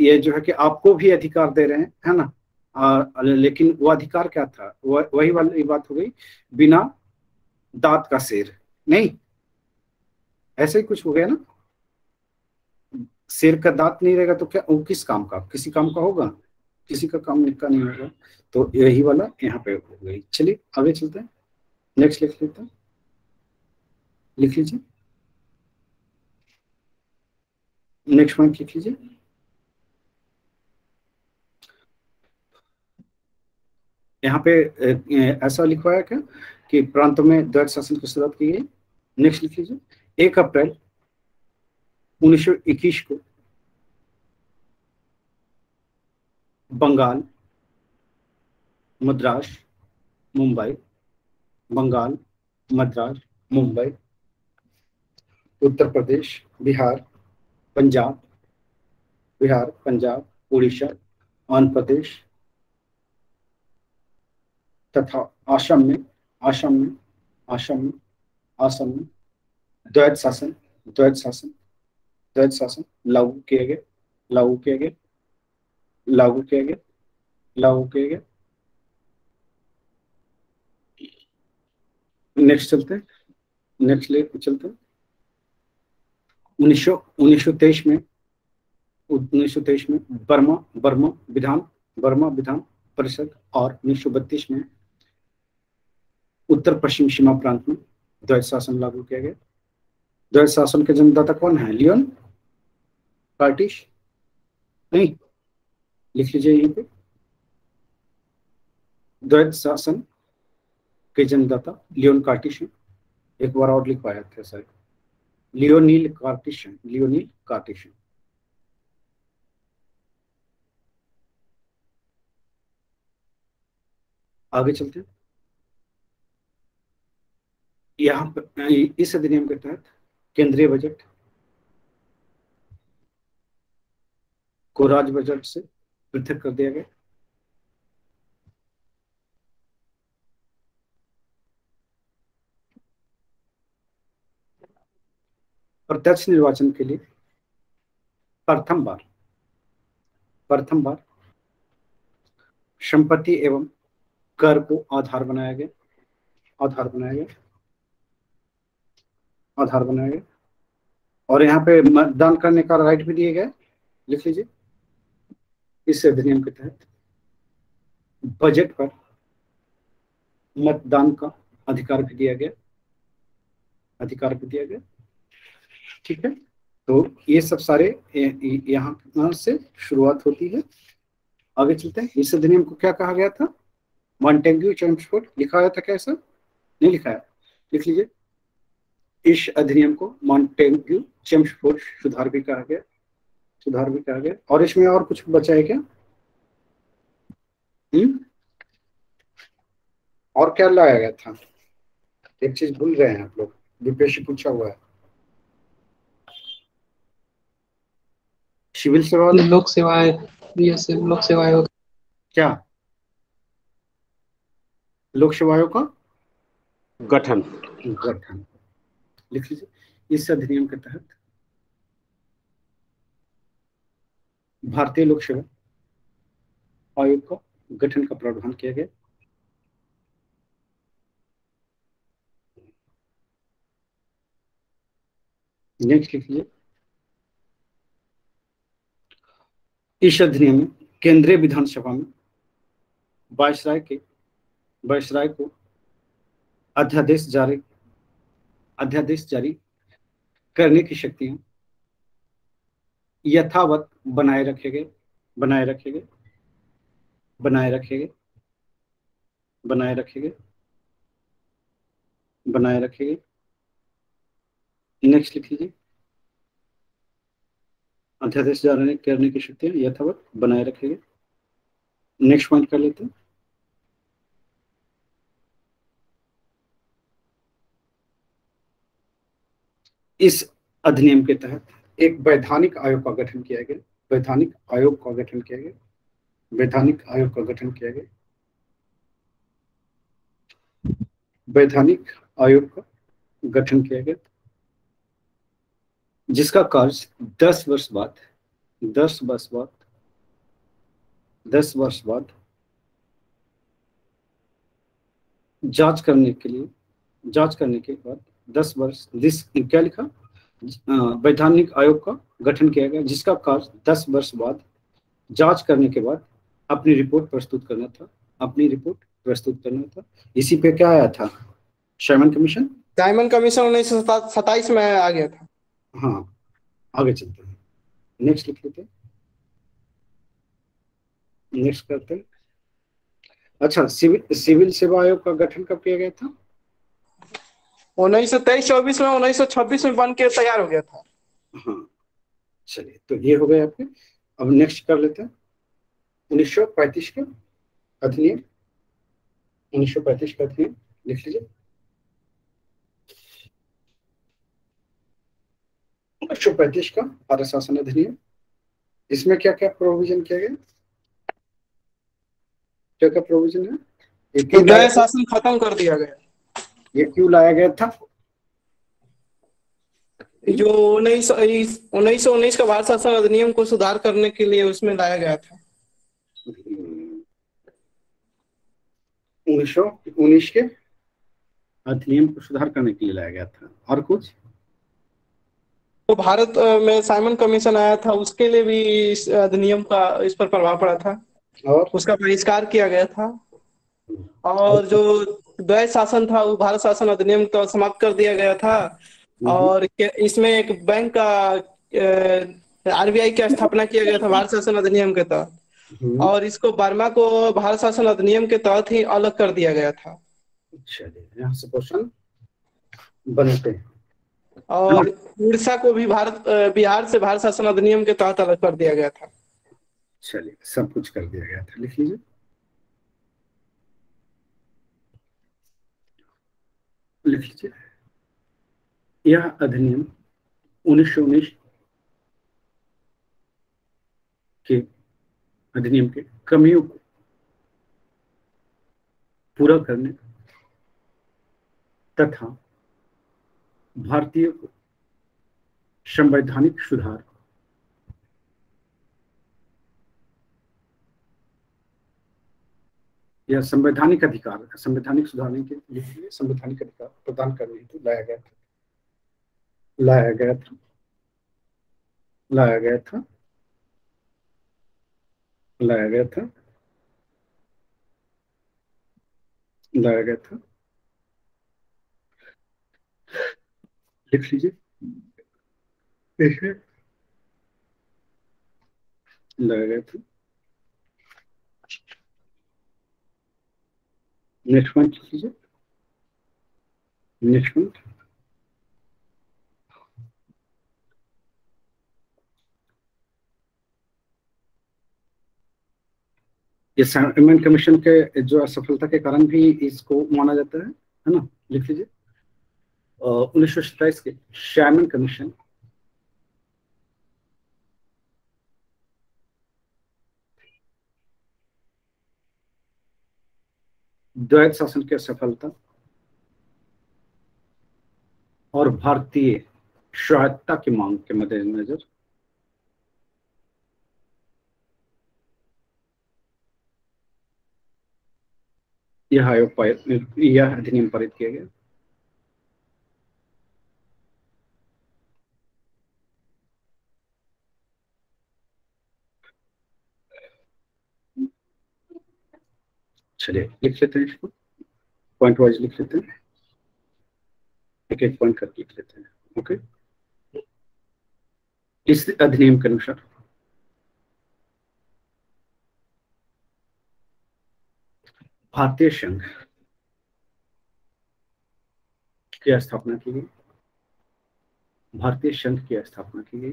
ये जो है कि आपको भी अधिकार दे रहे हैं, है ना, लेकिन वो अधिकार क्या था, वही वाली बात हो गई, बिना दांत का शेर नहीं, ऐसे ही कुछ हो गया ना, शेर का दांत नहीं रहेगा तो क्या वो किस काम का, किसी काम का होगा, किसी का काम का नहीं होगा। तो यही वाला यहाँ पे हो गई। चलिए आगे चलते हैं, नेक्स्ट लिख लेते हैं, लिख लीजिए, नेक्स्ट पॉइंट लिख लीजिए। यहाँ पे ऐसा लिखा है क्या कि प्रांतों में द्वैत शासन की शुरुआत की गई। नेक्स्ट लिख लीजिए, 1 अप्रैल 1921 को बंगाल, मद्रास, मुंबई, बंगाल, मद्रास, मुंबई, उत्तर प्रदेश, बिहार, पंजाब, उड़ीसा, आंध्र प्रदेश तथा असम में द्वैत शासन लागू किए गए। नेक्स्ट चलते हैं, नेक्स्ट ले चलते हैं। 1923 में बर्मा विधान परिषद और 1932 में उत्तर पश्चिम सीमा प्रांत में द्वैत शासन लागू किया गया। द्वैत शासन के जन्मदाता कौन है? लियोन कार्टिश नहीं, लिख लीजिए यहीं पे, द्वैत शासन के जन्मदाता लियोन कार्टिश है। एक बार और लिखवाया था सर, लियोनील कार्टिश है। आगे चलते हैं। यहाँ पर इस अधिनियम के तहत केंद्रीय बजट को राज्य बजट से पृथक कर दिया गया। प्रत्यक्ष निर्वाचन के लिए प्रथम बार संपत्ति एवं कर को आधार बनाया गया। और यहाँ पे मतदान करने का राइट भी दिया गया, लिख लीजिए। इस अधिनियम के तहत बजट पर मतदान का अधिकार भी दिया गया, ठीक है। तो ये सब सारे यहाँ से शुरुआत होती है। आगे चलते हैं। इस अधिनियम को क्या कहा गया था? मॉन्टेग्यू चेम्सफोर्ड लिखा गया था क्या? ऐसा नहीं लिखा है, लिख लीजिए। इस अधिनियम को मॉन्टेग्यू चेम्सफोर्ड सुधार भी कहा गया। और इसमें और कुछ बचा है क्या? और क्या लाया गया था? एक चीज भूल गए हैं आप लोग, बीपीएससी पूछा हुआ है। सिविल सेवा, लोक सेवाएं, लोक सेवाएं क्या? लोक सेवाओं का गठन लिख लीजिए। इस अधिनियम के तहत भारतीय लोक सेवा आयोग का गठन का प्रावधान किया गया। नेक्स्ट लिख लीजिए। इस अधिनियम में केंद्रीय विधानसभा में वायसराय को अध्यादेश जारी करने की शक्तियां यथावत बनाए रखे गए। नेक्स्ट लिख लीजिए। अध्यादेश जारी करने की शक्तियां यथावत बनाए रखेंगे। नेक्स्ट पॉइंट कर लेते हैं। इस अधिनियम के तहत एक वैधानिक आयोग का गठन किया गया। वैधानिक आयोग का गठन किया गया। वैधानिक आयोग का गठन किया गया। वैधानिक आयोग का गठन किया गया, जिसका कार्य 10 वर्ष बाद 10 वर्ष बाद जांच करने के बाद 10 वर्ष क्या लिखा, वैधानिक आयोग का गठन किया गया, जिसका कार्य 10 वर्ष बाद जांच करने के बाद अपनी रिपोर्ट प्रस्तुत करना था। इसी पे क्या आया था, साइमन कमीशन 1927 में आ गया था। हाँ, आगे चलते हैं, नेक्स्ट लिख लेते हैं, नेक्स्ट करते हैं। अच्छा, सिविल सेवा आयोग का गठन कब किया गया था? 1923-24 में, 1926 में बन के तैयार हो गया था। हाँ, चलिए, तो ये हो गए आपके। अब नेक्स्ट कर लेते हैं 1935 का अधिनियम। 1935 का अधिनियम लिख लीजिए। 1935 का भारत शासन अधिनियम। इसमें क्या क्या प्रोविजन किया गया, क्या क्या प्रोविजन है? न्याय शासन खत्म कर दिया गया। ये क्यों लाया गया था? जो 1919 का भारत शासन अधिनियम को सुधार करने के लिए उसमें लाया गया था। 1919 के अधिनियम को सुधार करने के लिए लाया गया था। और कुछ? तो भारत में साइमन कमीशन आया था, उसके लिए भी इस अधिनियम का इस पर प्रभाव पड़ा था और उसका बहिष्कार किया गया था। और जो द्वैध शासन था वो भारत शासन अधिनियम तो समाप्त कर दिया गया था। और इसमें एक बैंक का आरबीआई की स्थापना किया गया था भारत शासन अधिनियम के तहत। और इसको बर्मा को भारत शासन अधिनियम के तहत ही अलग कर दिया गया था। चलिए, यहाँ से क्वेश्चन बनते हैं। और उड़ीसा को भी बिहार से भारत शासन अधिनियम के तहत अलग कर दिया गया था। चलिए, सब कुछ कर दिया गया था, लिख लीजिए। लिख लीजिए, यह अधिनियम 1919 के अधिनियम के कमियों को पूरा करने तथा भारतीय संवैधानिक सुधार या संवैधानिक सुधारने के लिए संवैधानिक अधिकार प्रदान करने हेतु लाया गया था। लाया गया था। लिख लीजिए, लाया गया था। नेक्स्ट पॉइंट लिख लीजिए। नेक्स्ट पॉइंट, ये साइमन कमीशन के जो असफलता के कारण भी इसको माना जाता है ना। लिख लीजिए, 1927 के साइमन कमीशन द्वैध शासन की असफलता और भारतीय स्वायत्तता की मांग के मद्देनजर यह अधिनियम पारित किया गया। चलिए, लिख लेते हैं इसको, पॉइंट वाइज लिख लेते हैं, एक एक पॉइंट करके लिख लेते हैं। ओके, इस अधिनियम के अनुसार भारतीय संघ की स्थापना की गई। भारतीय संघ की स्थापना की गई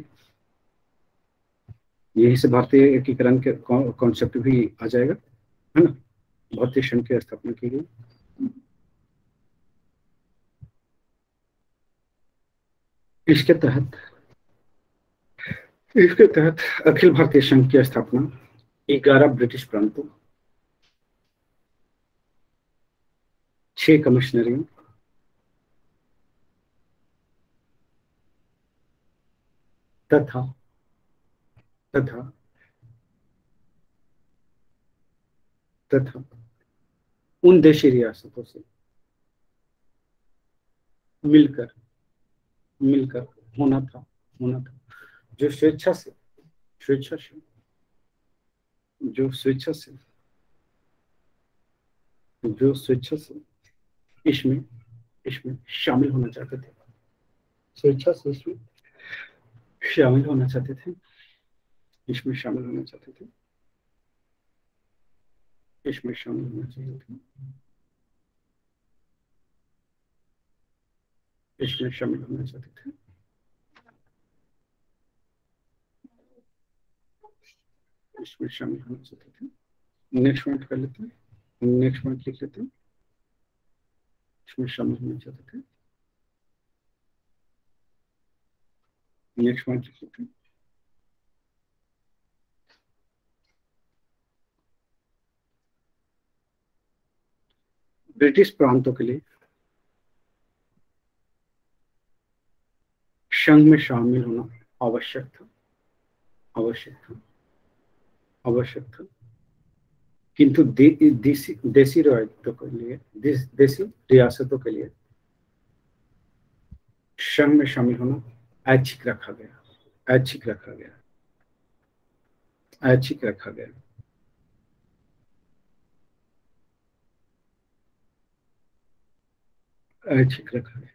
यहीं से भारतीय एकीकरण के कॉन्सेप्ट भी आ जाएगा, है ना। भारतीय संघ की स्थापना की गई। इसके तहत अखिल भारतीय संघ की स्थापना 11 ब्रिटिश प्रांतों, 6 कमिश्नरियों, तथा तथा तथा उन देशी रियासतों से मिलकर मिलकर होना था जो स्वेच्छा से जो स्वेच्छा से जो स्वेच्छा से इसमें इसमें शामिल होना चाहते थे, स्वेच्छा से इसमें शामिल होना चाहते थे, इसमें शामिल होना चाहते थे, इसमें शामिल होना चाहिए थे, इसमें शामिल होना चाहते थे, इसमें शामिल होना चाहते थे। नेक्स्ट पॉइंट कर लेते हैं, नेक्स्ट पॉइंट लिख लेते हैं। इसमें शामिल होना चाहते थे, नेक्स्ट पॉइंट लिख लेते हैं। ब्रिटिश प्रांतों के लिए संघ में शामिल होना आवश्यक था, किंतु देसी रियासतों के लिए देसी रियासतों के लिए संघ में शामिल होना ऐच्छिक रखा गया, ऐच्छिक रखा गया, ऐच्छिक रखा गया। ऐच्छिक रखा गया,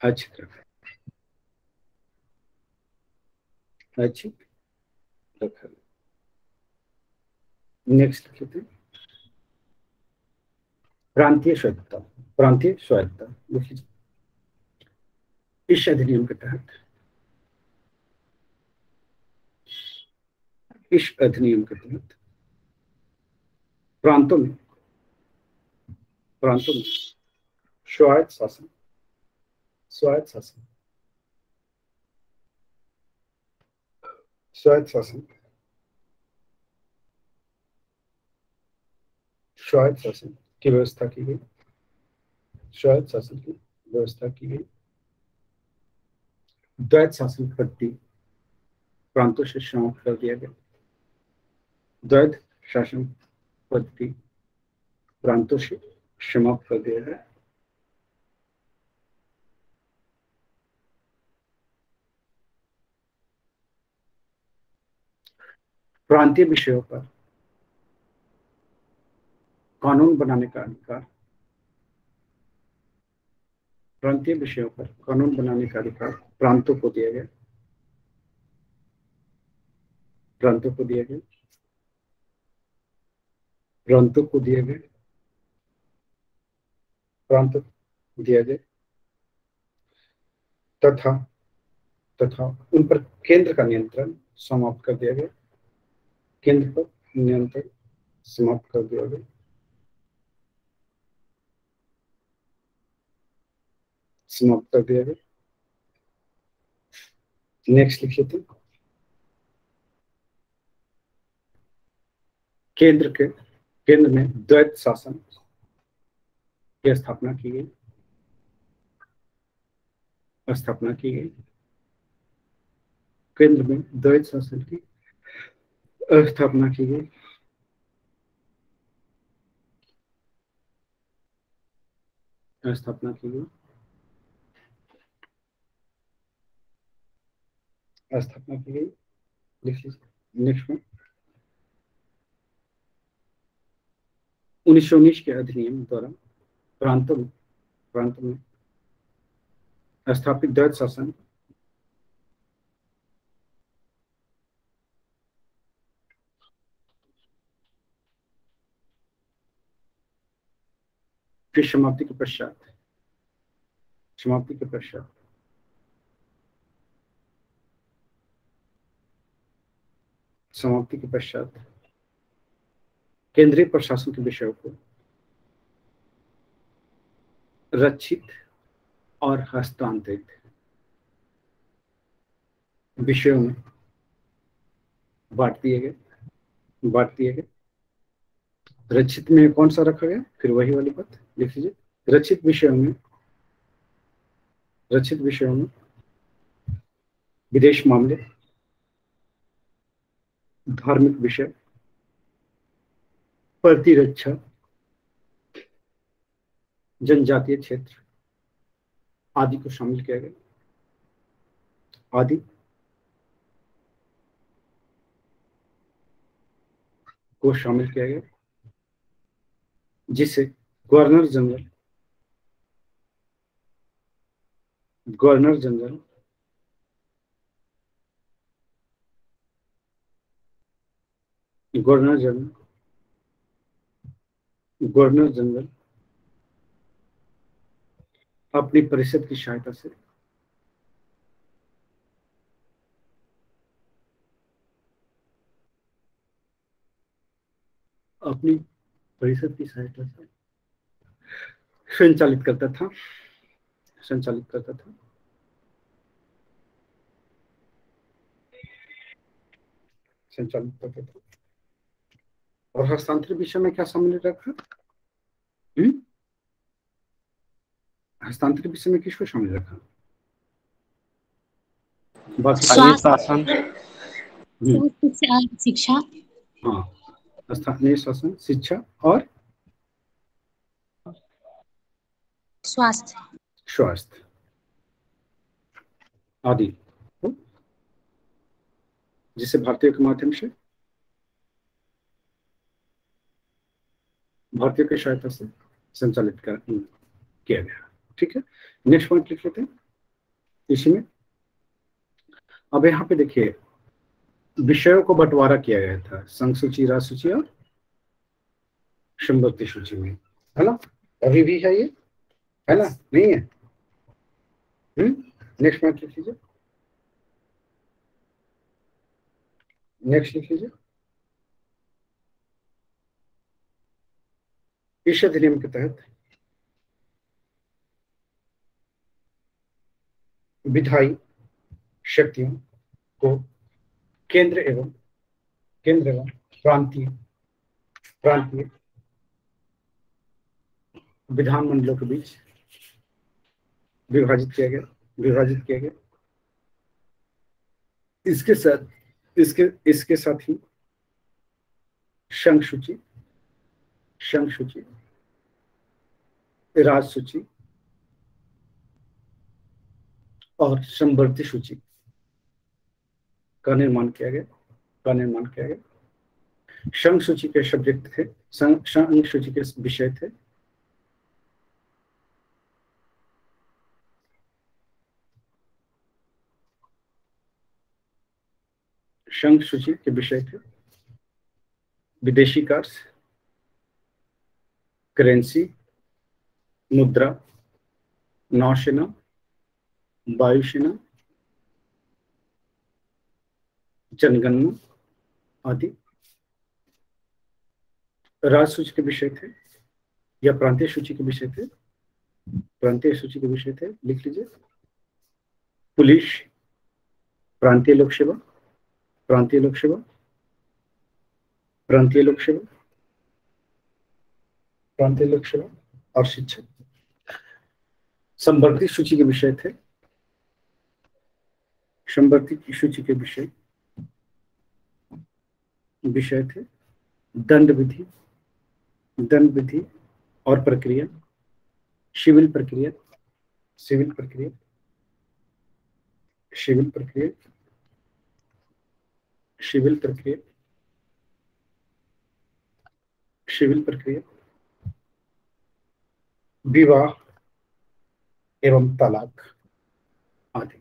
ऐच्छिक रखा, ऐच्छिक रखा गया। नेक्स्ट लिखते हैं प्रांतीय स्वायत्तता, प्रांतीय स्वायत्तता लिख लीजिए। इस अधिनियम के तहत, इस अधिनियम के तहत प्रांतों में स्वायत्त शासन, स्वायत्त शासन, स्वायत्त शासन, स्वायत्त शासन की व्यवस्था की गई, स्वायत्त शासन की व्यवस्था की गई। द्वैत शासन पद्धति प्रांतों से समाप्त कर दिया गया, द्वैत शासन पद्धति प्रांतों से समाप्त कर दिया गया। प्रांतीय विषयों पर कानून बनाने का अधिकार, प्रांतीय विषयों पर कानून बनाने का अधिकार प्रांतों को दिया गया, प्रांतों को दिया गया, प्रांतों को दिया गया, प्रांत दिया गया। तथा उन पर केंद्र का नियंत्रण समाप्त कर दिया गया, केंद्र पर नियंत्रण समाप्त कर दिया गया, समाप्त कर दिया गया। नेक्स्ट लिख लेते हैं। केंद्र में द्वैत शासन की स्थापना की गई, स्थापना की गई। केंद्र में द्वैत शासन की स्थापना की गई, स्थापना की गई, स्थापना की गई। लिख लीजिए नेक्स्ट में 1919 के अधिनियम द्वारा प्रांतों में स्थापित द्वैत शासन की समाप्ति के पश्चात समाप्ति के पश्चात केंद्रीय प्रशासन के विषयों को रक्षित और हस्तांतरित विषयों में बांट दिए गए। रक्षित में कौन सा रखा गया, फिर वही वाली बात लिख लीजिए। रक्षित विषयों में विदेश मामले, धार्मिक विषय, प्रतिरक्षा, जनजातीय क्षेत्र आदि को शामिल किया गया। जिसे गवर्नर जनरल अपनी परिषद की सहायता से संचालित करता था। और हस्तांतरित विषय में क्या शामिल रखा? हस्तांतरित विषय में किसको शामिल रखा? स्थानीय शासन, शिक्षा, हाँ, स्थानीय शासन, शिक्षा और स्वास्थ्य आदि, जिसे भारतीयों के माध्यम से, भारतीयों की सहायता से संचालित किया गया। ठीक है, नेक्स्ट पॉइंट लिख लेते हैं इसी में। अब यहाँ पे देखिए विषयों को बंटवारा किया गया था संघ सूची, राज्य सूची और संवर्ती सूची में, है ना? अभी भी है ये, है ना? नहीं है? नेक्स्ट पॉइंट लिख लीजिए। नेक्स्ट लिख लीजिए। इस अधिनियम के तहत विधायी शक्तियों को केंद्र एवं प्रांतीय विधानमंडलों के बीच विभाजित किया गया। इसके साथ ही संघ सूची, राज्य सूची और संवर्ती सूची का निर्माण किया गया। संघ सूची के सब्जेक्ट थे, संघ सूची के विषय थे विदेशी कार्य, करेंसी, मुद्रा, नौसेना, वायुसेना, जनगणना आदि। राज्य सूची के विषय थे या प्रांतीय सूची के विषय थे? लिख लीजिए। पुलिस, प्रांतीय लोक सेवा और शिक्षा। संवर्ती सूची के विषय थे, दंड विधि और प्रक्रिया, सिविल प्रक्रिया, विवाह एवं तलाक आदि।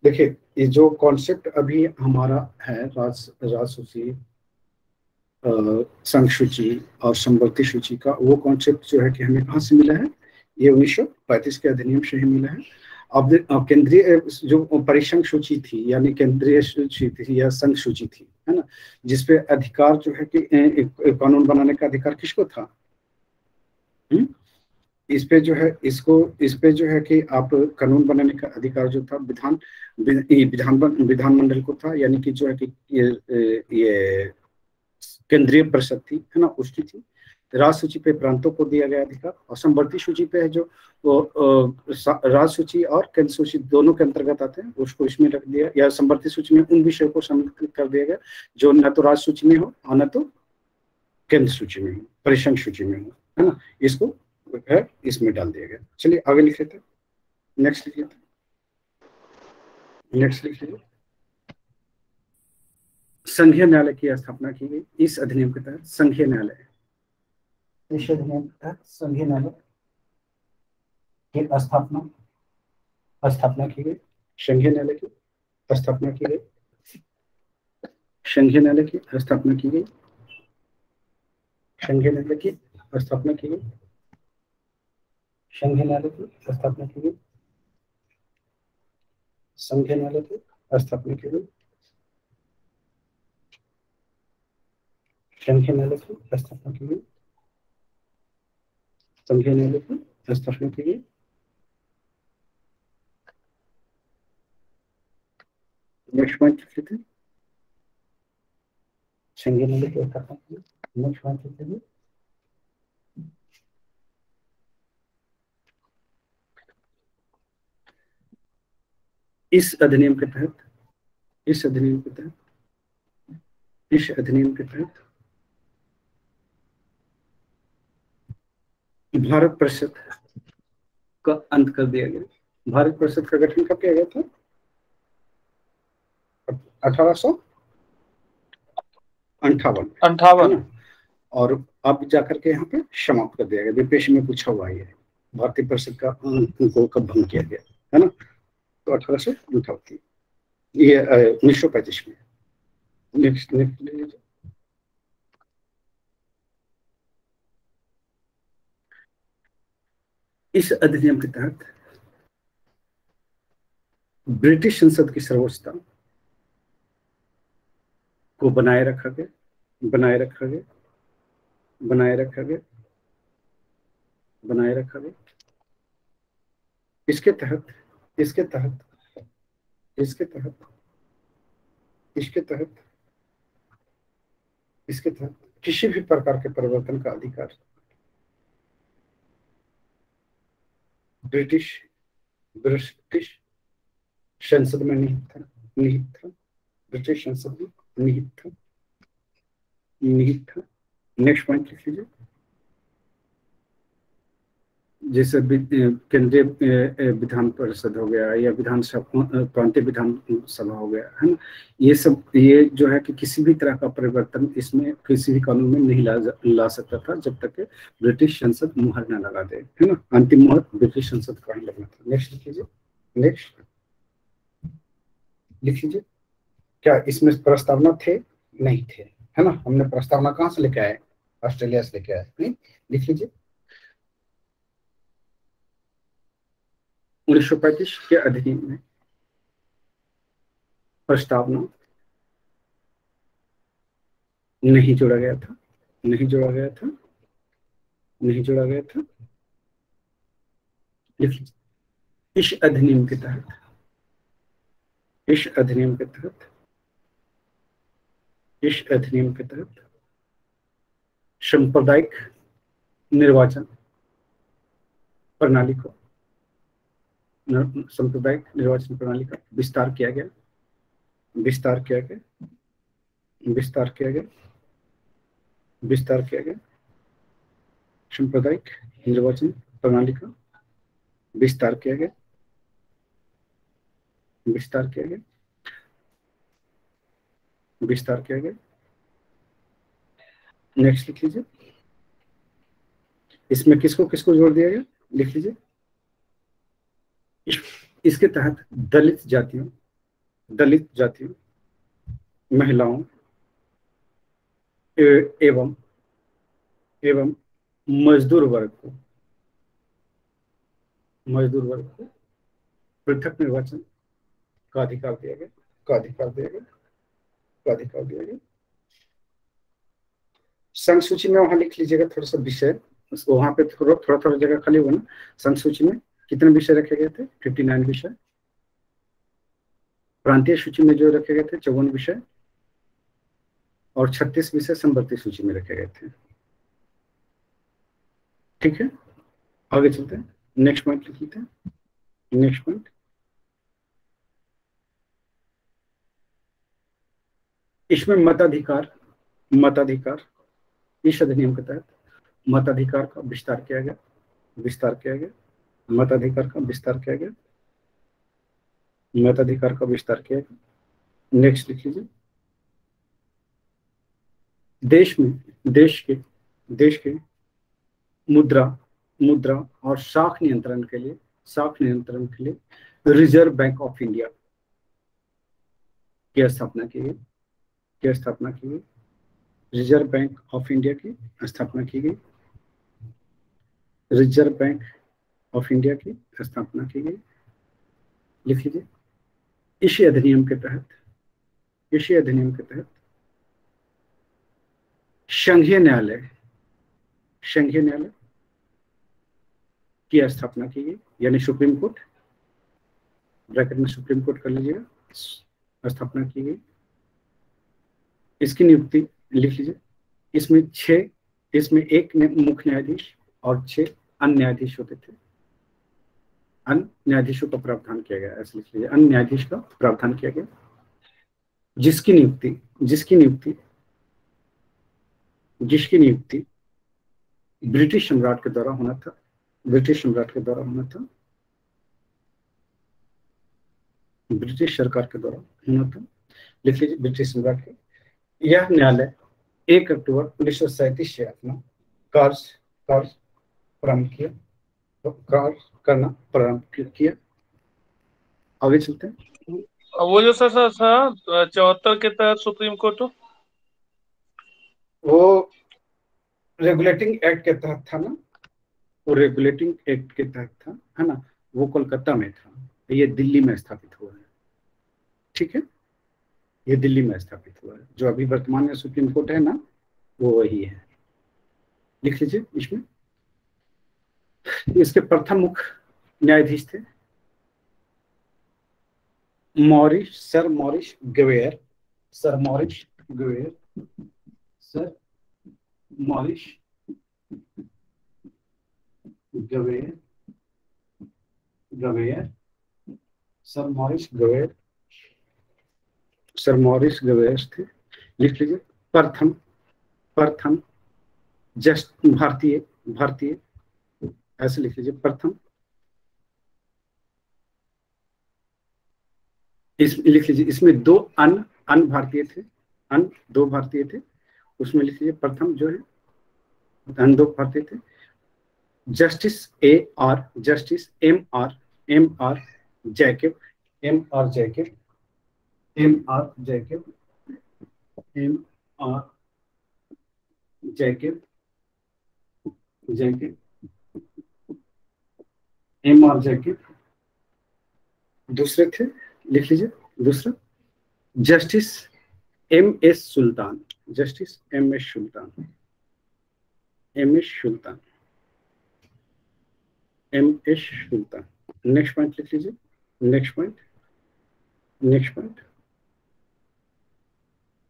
देखिए ये जो कॉन्सेप्ट अभी हमारा है राज्य सूची, संघ सूची और संवर्ती सूची का, वो कॉन्सेप्ट जो है कि हमें कहाँ से मिला है? ये 1935 के अधिनियम से ही मिला है। अब केंद्रीय जो परिसंघ सूची थी यानी केंद्रीय सूची थी या संघ सूची थी, है ना, जिसपे अधिकार जो है कि एक कानून बनाने का अधिकार किसको था। इस पे जो है इस पे जो है कि आप कानून बनाने का अधिकार जो था विधानमंडल को था, यानी कि जो है कि ये केंद्रीय परिषद थी, है ना, उसकी थी। राज सूची पे प्रांतों को दिया गया अधिकार, और संवर्ती सूची पे है जो वो राज सूची और केंद्र सूची दोनों के अंतर्गत आते हैं, उसको इसमें रख दिया, या संवर्ती सूची में उन विषयों को सम्मिलित कर दिया गया जो न तो राज सूची में हो और न तो केंद्र सूची में हो, परिसंघ सूची में हो, है ना, इसको है इसमें डाल दिया गया। चलिए आगे लिख लेते हैं, नेक्स्ट लिख लेते हैं, नेक्स्ट लिख लीजिए। संघीय न्यायालय की स्थापना की गई इस अधिनियम के तहत। संघीय न्यायालय, इस अधिनियम के तहत संघीय न्यायालय की स्थापना की गई। संघीय न्यायालय की स्थापना की गई। संघीय न्यायालय की स्थापना की गई। संघीय न्यायालय की स्थापना की गई। संघीय न्यायालय की स्थापना की गई। संघीय न्यायालय की स्थापना की गई। संघीय न्यायालय की स्थापना की गई। संघीय न्यायालय की स्थापना की गई। नेक्स्ट पॉइंट लिख लेते हैं, संघीय न्यायालय की स्थापना की गई। नेक्स्ट पॉइंट लिख लेते हैं, इस अधिनियम के तहत भारत परिषद का अंत कर दिया गया। भारत परिषद का गठन कब किया गया था? 1858। और अब जाकर के यहाँ पे समाप्त कर दिया गया। विपेश में पूछा हुआ है भारतीय परिषद का को कब भंग किया गया, है ना, तो 1858, ये 1935 में। नेक्स्ट इस अधिनियम के तहत ब्रिटिश संसद की सर्वोच्चता को बनाए रखा गया। इसके तहत किसी भी प्रकार के परिवर्तन का अधिकार ब्रिटिश संसद में निहित था। ब्रिटिश संसद में निहित था। नेक्स्ट पॉइंट लिख लीजिए, जैसे केंद्रीय विधान परिषद हो गया या विधानसभा, प्रांतीय विधान सभा हो गया, है ना, ये सब, ये जो है कि किसी भी तरह का परिवर्तन इसमें किसी भी कानून में नहीं ला सकता था जब तक कि ब्रिटिश संसद मुहर न लगा दे, है ना, अंतिम मुहर ब्रिटिश संसद का ही लगना था। नेक्स्ट लिख लीजिए, नेक्स्ट लिख लीजिए। क्या इसमें प्रस्तावना थे? नहीं थे, है ना, हमने प्रस्तावना कहाँ से लेके आए? ऑस्ट्रेलिया से लेके आए। नहीं, लिख लीजिए। 1935 के अधिनियम में प्रस्तावना नहीं जोड़ा गया था। लिख लीजिए। इस अधिनियम के तहत सांप्रदायिक निर्वाचन प्रणाली का विस्तार किया गया। सांप्रदायिक निर्वाचन प्रणाली का विस्तार किया गया। नेक्स्ट लिख लीजिए। इसमें किसको किसको जोड़ दिया गया? लिख लीजिए। इसके तहत दलित जातियों, महिलाओं एवं मजदूर वर्ग को पृथक निर्वाचन का अधिकार दिया गया। को अधिकार दिया गया। संघ सूची में वहां लिख लीजिएगा थोड़ा सा विषय, वहां पे थोड़ा थोड़ा जगह खाली हुआ ना। संघ सूची में कितने विषय रखे गए थे? 59 विषय। प्रांतीय सूची में जो रखे गए थे 54 विषय और 36 विषय संवर्ती सूची में रखे गए थे। ठीक है, आगे चलते हैं, नेक्स्ट पॉइंट लिख लेते हैं। नेक्स्ट पॉइंट, इसमें मताधिकार इस अधिनियम के तहत मताधिकार का विस्तार किया गया, मताधिकार का विस्तार किया गया। नेक्स्ट लिख लीजिए, देश के मुद्रा और शाख नियंत्रण के लिए रिजर्व बैंक ऑफ इंडिया की स्थापना की गई। रिजर्व बैंक ऑफ इंडिया की स्थापना की गई। रिजर्व बैंक ऑफ इंडिया की स्थापना की गई। लिख लीजिए, इसी अधिनियम के तहत संघीय न्यायालय की स्थापना की गई, यानी सुप्रीम कोर्ट, ब्रैकेट में सुप्रीम कोर्ट कर लीजिएगा, स्थापना की गई। इसकी नियुक्ति लिख लीजिए, इसमें एक मुख्य न्यायाधीश और 6 अन्य न्यायाधीश होते थे। अन्य न्यायाधीशों का प्रावधान किया गया, ऐसे लिख लीजिए, अन्य न्यायाधीश का प्रावधान किया गया, जिसकी नियुक्ति ब्रिटिश सम्राट के द्वारा होना था। ब्रिटिश सरकार के द्वारा होना था। लिख लीजिए, ब्रिटिश सम्राट के। यह न्यायालय 1 अक्टूबर 1937 से अपना कार्य प्रारंभ किया। आगे चलते हैं। वो जो सर 74 के तहत सुप्रीम कोर्ट, वो रेगुलेटिंग एक्ट के तहत था ना, है ना। वो कोलकाता में था, ये दिल्ली में स्थापित हुआ है। ठीक है, ये दिल्ली में स्थापित हुआ है। जो अभी वर्तमान में सुप्रीम कोर्ट है ना, वो वही है। लिख लीजिए, इसमें इसके प्रथम मुख्य न्यायाधीश थे सर मॉरिस गवेयर। सर मॉरिस गवेयर थे। लिख लीजिए, प्रथम जस्ट भारतीय, ऐसे लिख लीजिए, प्रथम। लिख लीजिए, इसमें 2 अन्य भारतीय थे, उसमें लिख लीजिए प्रथम जो है, अन्य 2 भारतीय थे, जस्टिस एम आर जैकब, दूसरे थे, लिख लीजिए, दूसरा जस्टिस एम एस सुल्तान। नेक्स्ट पॉइंट लिख लीजिए, नेक्स्ट पॉइंट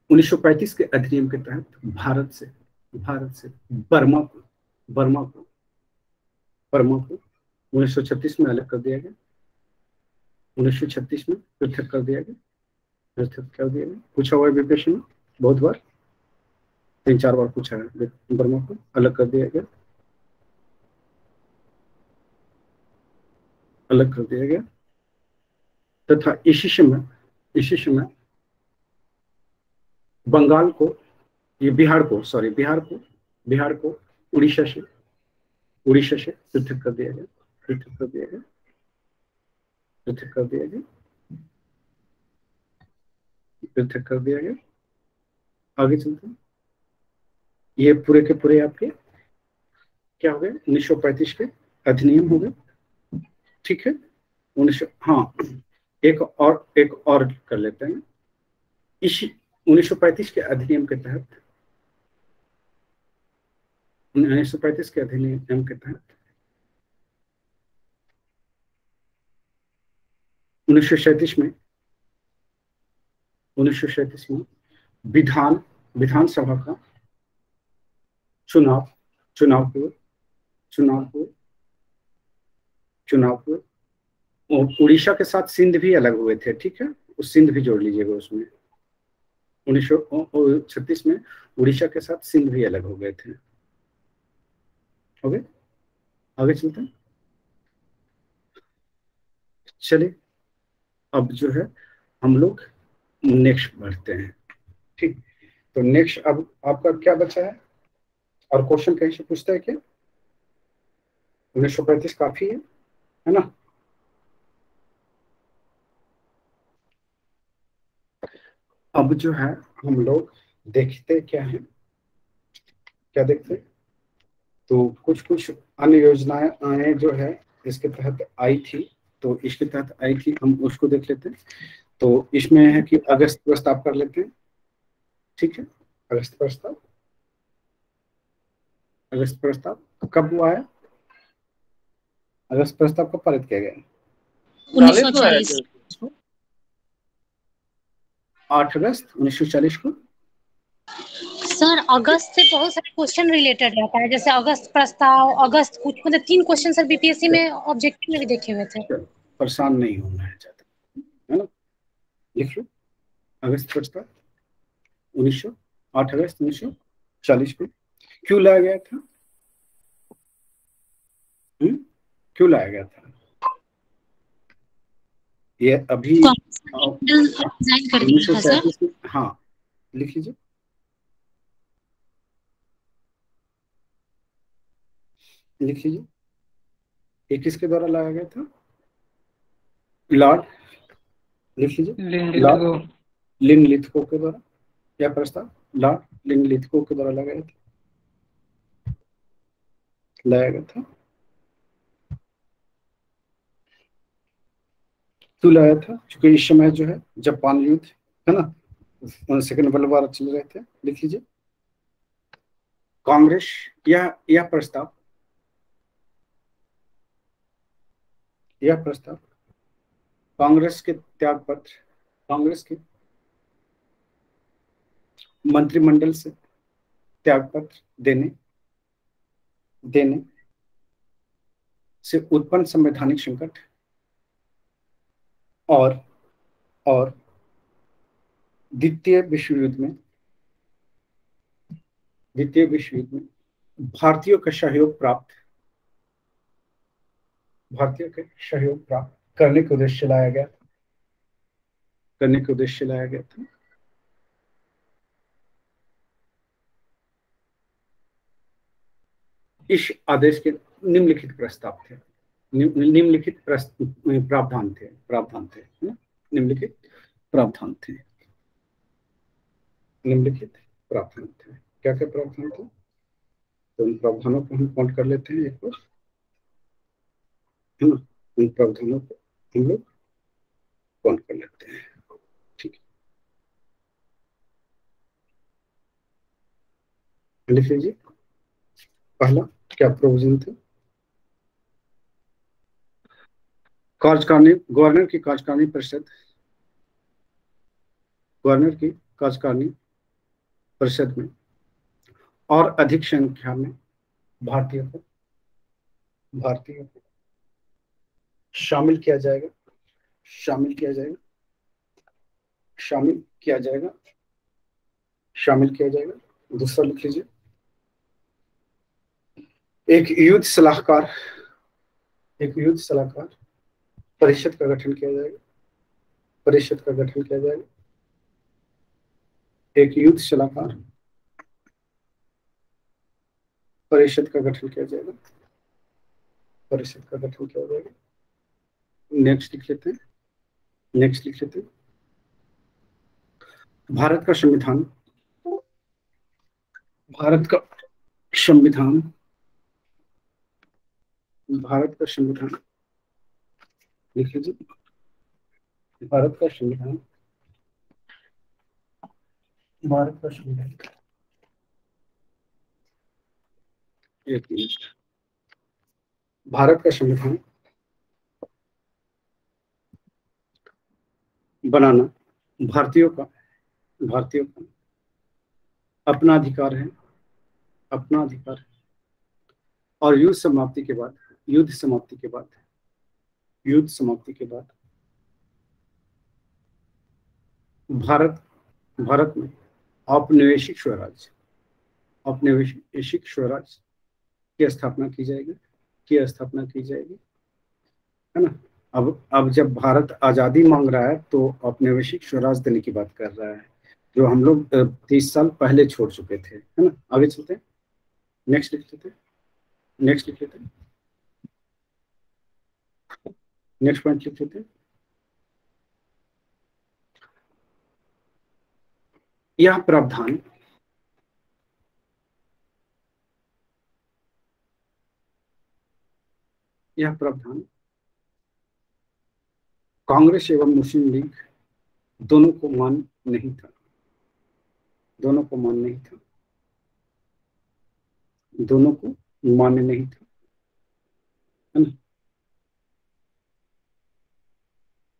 1935 के अधिनियम के तहत भारत से बर्मा को 1936 में अलग कर दिया गया। 1936 में पृथक कर दिया गया। पूछा हुआ है विपेशन में बहुत बार, 3-4 बार पूछा है। बर्मा को अलग कर दिया गया, तथा इसी समय बंगाल को, बिहार को उड़ीसा से पृथक कर दिया गया। आगे चलते हैं। ये पूरे के पूरे आपके क्या हो गए? 1935 के अधिनियम हो गए। ठीक है, 1900। हाँ, एक और कर लेते हैं। 1935 के अधिनियम के तहत 1935 के अधिनियम के तहत 1937 में 1937 में विधानसभा का चुनाव पूर्व उड़ीसा के साथ सिंध भी अलग हुए थे, ठीक है, उस सिंध भी जोड़ लीजिएगा उसमें। 1936 में उड़ीसा के साथ सिंध भी अलग हो गए थे। ओके, आगे चलते हैं। चलिए अब जो है हम लोग नेक्स्ट बढ़ते हैं, ठीक। तो नेक्स्ट अब आपका क्या बचा है, और क्वेश्चन कहीं से पूछता है क्या? 1935 काफी है ना? अब जो है हम लोग देखते क्या है, क्या देखते हैं, तो कुछ अन्य योजनाएं जो है इसके तहत आई थी, तो इसके तहत आई थी, हम उसको देख लेते हैं। तो इसमें है कि अगस्त प्रस्ताव कर लेते हैं, ठीक है। अगस्त प्रस्ताव कब हुआ है? अगस्त प्रस्ताव कब पारित किया गया? 1940। 8 अगस्त 1940 को। सर अगस्त से बहुत सारे क्वेश्चन रिलेटेड रहता है, जैसे अगस्त प्रस्ताव, अगस्त कुछ, मतलब 3 क्वेश्चन सर बीपीएससी में ऑब्जेक्टिव में भी देखे हुए थे। परेशान नहीं होना है ज्यादा, है ना? लिख लो अगस्त प्रस्ताव 8 अगस्त 1940 को क्यों लाया गया था? क्यों लाया गया था? ये अभी 1937 में, हाँ लिख लीजिए। ये किसके द्वारा लाया गया था? लॉर्ड, लिख लीजिए, लॉर्ड लिनलिथगो के द्वारा। यह प्रस्ताव लॉर्ड लिनलिथगो के द्वारा लाया गया था। क्यों लाया था? क्योंकि इस समय जो है जापान युद्ध है ना, सेकेंड वर्ल्ड वॉर चल रहे थे। लिख लीजिए कांग्रेस, यह प्रस्ताव कांग्रेस के त्यागपत्र, कांग्रेस के मंत्रिमंडल से त्यागपत्र देने से उत्पन्न संवैधानिक संकट और द्वितीय विश्व युद्ध में भारतीयों का सहयोग प्राप्त करने के उद्देश्य लाया गया था। इस आदेश के निम्नलिखित प्रस्ताव थे, निम्नलिखित प्रावधान थे, निम्नलिखित प्रावधान थे। क्या क्या प्रावधान थे? तो उन प्रावधानों को हम पॉइंट कर लेते हैं एक बार, है ना? उन प्रावधानों को हम लोग पॉइंट कर लेते हैं, ठीक है। लिख लीजिए पहला क्या प्रोविजन थे? गवर्नर की कार्यकारिणी परिषद में और अधिक संख्या में भारतीयों को शामिल किया जाएगा। दूसरा लिख लीजिए एक युद्ध सलाहकार परिषद का गठन किया जाएगा। एक युद्ध सलाहकार परिषद का गठन किया जाएगा। नेक्स्ट लिख लेते हैं। भारत का संविधान लिख लीजिए। भारत का संविधान भारत का संविधान, एक मिनट। भारत का संविधान बनाना भारतीयों का अपना अधिकार है, अपना अधिकार है। और युद्ध समाप्ति के बाद भारत में औपनिवेशिक स्वराज की स्थापना की जाएगी, है ना। अब जब भारत आजादी मांग रहा है तो औपनिवेशिक स्वराज देने की बात कर रहा है, जो हम लोग 30 साल पहले छोड़ चुके थे, है ना। आगे चलते हैं, नेक्स्ट लिख लेते हैं, नेक्स्ट पॉइंट लिख लेते हैं। यह प्रावधान कांग्रेस एवं मुस्लिम लीग दोनों को मान्य नहीं था, है ना।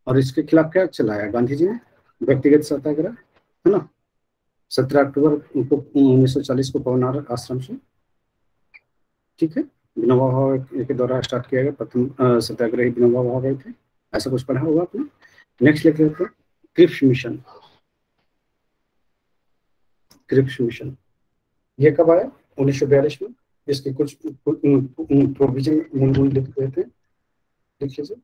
और इसके खिलाफ क्या चलाया गांधी जी ने? व्यक्तिगत सत्याग्रह, है ना। 17 अक्टूबर 1940 को पवनार आश्रम से, ठीक है, विनोबा भावे के द्वारा स्टार्ट किया गया प्रथम सत्याग्रही विनोबा भावे थे, ऐसा कुछ पढ़ा होगा आपने। नेक्स्ट लिख लेते हैं, क्रिप्स मिशन। ये कब आया? 1942 में। इसके कुछ प्रोविजन मूल लिख देते हैं, लिख लीजिए।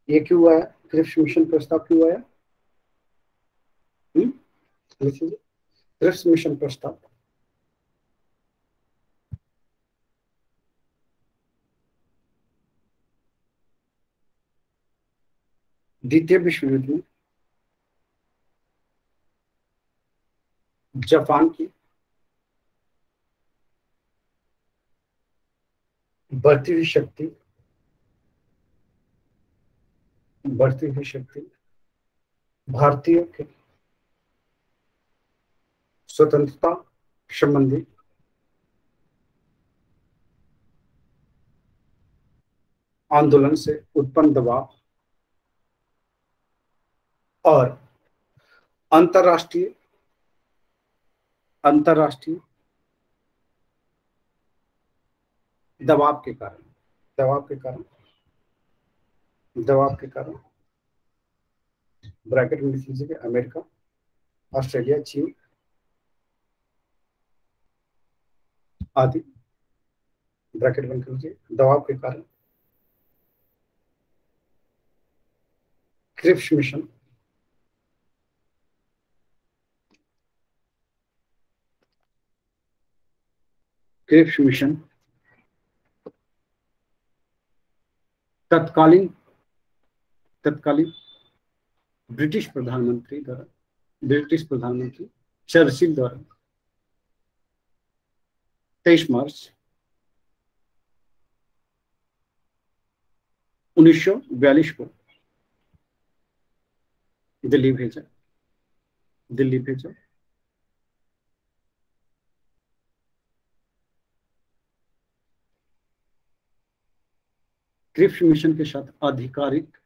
ये क्यों आया? क्रिप्स मिशन प्रस्ताव क्यों आया? लिख लीजिए, क्रिप्स मिशन प्रस्ताव द्वितीय विश्व युद्ध में जापान की बढ़ती हुई शक्ति भारतीयों के स्वतंत्रता संबंधी आंदोलन से उत्पन्न दबाव और अंतरराष्ट्रीय दबाव के कारण ब्रैकेट में लिख लीजिए अमेरिका, ऑस्ट्रेलिया, चीन आदि, ब्रैकेट बंद कर लीजिए, दबाव के कारण क्रिप्स मिशन तत्कालीन ब्रिटिश प्रधानमंत्री चर्चिल द्वारा 23 मार्च 1942 को दिल्ली भेजा। क्रिप्स मिशन के साथ आधिकारिक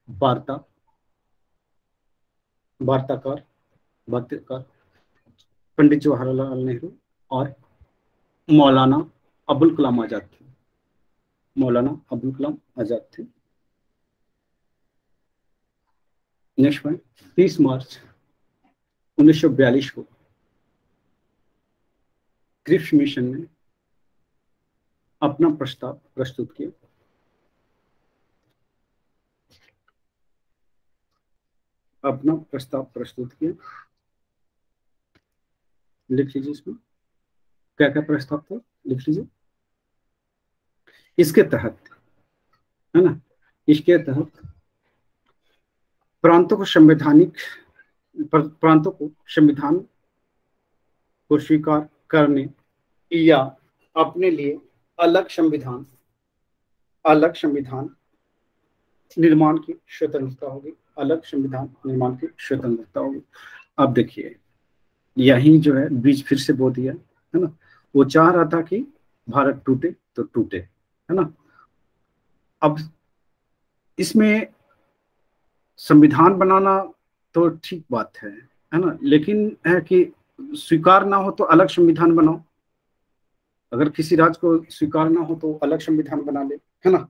वार्ताकार पंडित जवाहरलाल नेहरू और मौलाना अबुल कलाम आजाद थे। नेक्स्ट पॉइंट, 30 मार्च 1942 को क्रिप्स मिशन ने अपना प्रस्ताव प्रस्तुत किया। लिख लीजिए, इसमें क्या क्या प्रस्ताव था, लिख लीजिए। इसके तहत, है ना, प्रांतों को संविधान को स्वीकार करने या अपने लिए अलग संविधान निर्माण की स्वतंत्रता होगी, अलग संविधान निर्माण की स्वतंत्रता होगी। अब देखिए यही जो है बीज फिर से बो दिया है ना। वो चाह रहा था कि भारत टूटे तो टूटे, है ना। अब इसमें संविधान बनाना तो ठीक बात है ना, लेकिन है कि स्वीकार ना हो तो अलग संविधान बनाओ। अगर किसी राज्य को स्वीकार ना हो तो अलग संविधान बना ले, है ना।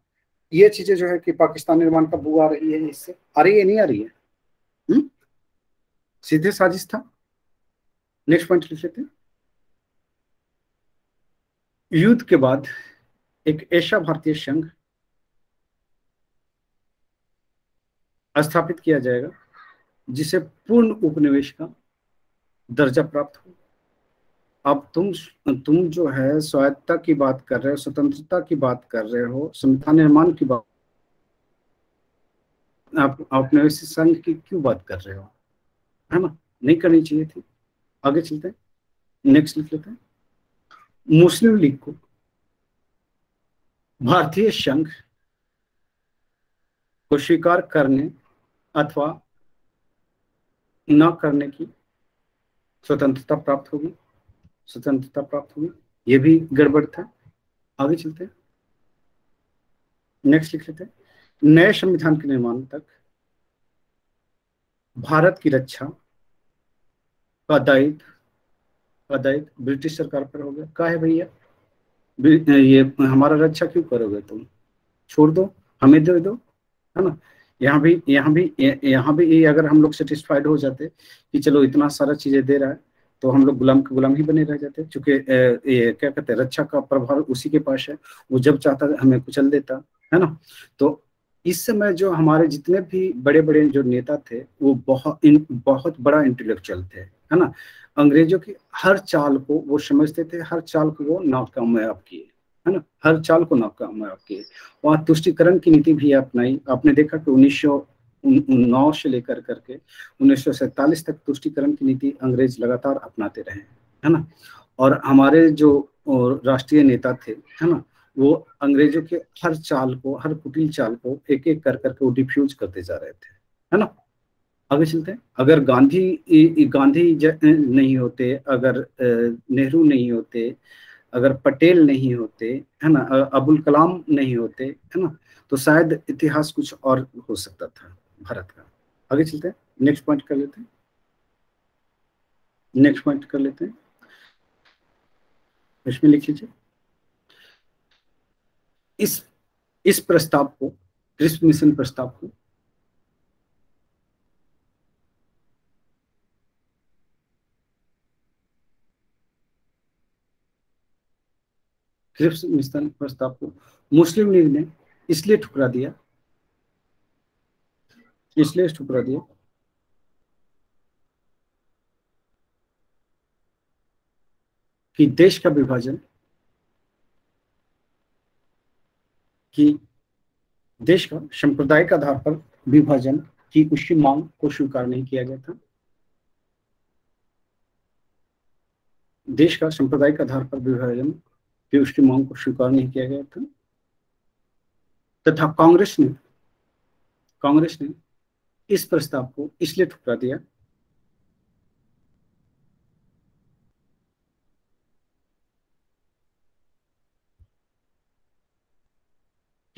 ये चीजें जो है कि पाकिस्तान निर्माण का बू आ रही है, इससे आ रही है नहीं आ रही है? सीधे साजिश था। नेक्स्ट पॉइंट लिख लेते हैं। युद्ध के बाद एक ऐसा भारतीय संघ स्थापित किया जाएगा जिसे पूर्ण उपनिवेश का दर्जा प्राप्त हो। अब तुम जो है स्वायत्तता की बात कर रहे हो, स्वतंत्रता की बात कर रहे हो, संविधान निर्माण की बात, आप औपनिवेशिक संघ की क्यों बात कर रहे हो, है ना। नहीं करनी चाहिए थी। आगे चलते हैं, नेक्स्ट लिख लेते हैं। मुस्लिम लीग को भारतीय संघ को स्वीकार करने अथवा न करने की स्वतंत्रता प्राप्त होगी, स्वतंत्रता प्राप्त होगी। ये भी गड़बड़ था। आगे चलते हैं, नेक्स्ट लिख लेते हैं। नए संविधान के निर्माण तक भारत की रक्षा का दायित्व ब्रिटिश सरकार पर हो गया। का है भैया, ये हमारा रक्षा क्यों करोगे तुम, छोड़ दो, हमें दे दो, है ना। यहाँ भी अगर हम लोग सेटिस्फाइड हो जाते कि चलो इतना सारा चीजें दे रहा है तो हम लोग गुलाम के गुलाम ही बने रह जाते, क्योंकि ये क्या कहते हैं, रक्षा का प्रभाव उसी के पास है। वो जब चाहता हमें कुचल देता, है ना। तो इस समय जो हमारे जितने भी बड़े बड़े जो नेता थे वो बहुत बड़ा इंटेलेक्चुअल थे, है ना। अंग्रेजों की हर चाल को वो समझते थे, हर चाल को वो नाकामयाब किए, है ना, हर चाल को नाकामयाब किए। वहाँ तुष्टिकरण की नीति भी अपनाई। आपने देखा कि 1909 से लेकर करके 1947 तक तुष्टिकरण की नीति अंग्रेज लगातार अपनाते रहे, है ना। और हमारे जो राष्ट्रीय नेता थे, है ना, वो अंग्रेजों के हर चाल को, हर कुटिल चाल को एक एक कर करके वो डिफ्यूज करते जा रहे थे, है ना। आगे चलते हैं। अगर गांधी नहीं होते, अगर नेहरू नहीं होते, अगर पटेल नहीं होते, है ना, अबुल कलाम नहीं होते, है ना, तो शायद इतिहास कुछ और हो सकता था भारत का। आगे चलते हैं, नेक्स्ट पॉइंट कर लेते हैं, नेक्स्ट पॉइंट कर लेते हैं। इसमें लिख लीजिए, इस प्रस्ताव को, क्रिप्स मिशन प्रस्ताव को क्रिप्स मिशन प्रस्ताव को मुस्लिम लीग ने इसलिए ठुकरा दिया, इसलिए ठुकरा दिया कि देश का विभाजन, कि देश का सांप्रदायिक आधार पर विभाजन की उसकी मांग को स्वीकार नहीं किया गया था। देश का सांप्रदायिक आधार पर विभाजन की उसकी मांग को स्वीकार नहीं किया गया था तथा कांग्रेस ने इस प्रस्ताव को इसलिए ठुकरा दिया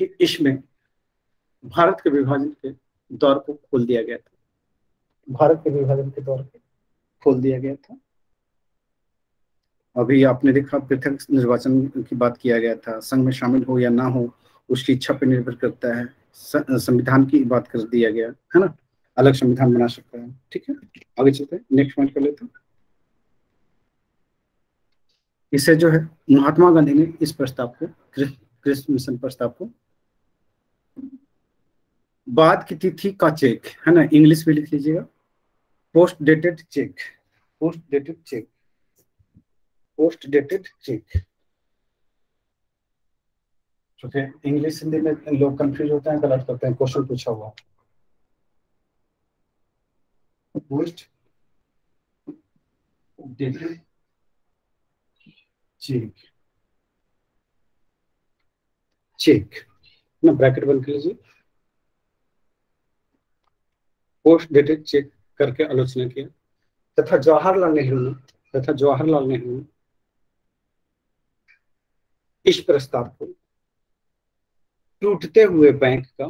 कि इसमें भारत के विभाजन के दौर को खोल दिया गया था, भारत के विभाजन के दौर को खोल दिया गया था। अभी आपने देखा पृथक निर्वाचन की बात किया गया था, संघ में शामिल हो या ना हो उसकी इच्छा पर निर्भर करता है। संविधान की बात कर दिया गया, है ना, अलग संविधान बना सकता है। ठीक है, आगे चलते हैं, नेक्स्ट पॉइंट कर लेते हैं। इसे जो है महात्मा गांधी ने इस प्रस्ताव को, क्रिप्स मिशन प्रस्ताव को, बाद की तिथि का चेक, है ना, इंग्लिश में लिख लीजिएगा, post dated cheque, post dated cheque, post dated check. क्योंकि इंग्लिश हिंदी में लोग कंफ्यूज होते हैं, गलत करते हैं, क्वेश्चन पूछा हुआ पोस्ट डेटेड चेक, चेक ना, ब्रैकेट बंद कर लीजिए, पोस्ट डेटेड चेक करके आलोचना किया, तथा जवाहरलाल नेहरू ने इस प्रस्ताव को टूटते हुए बैंक का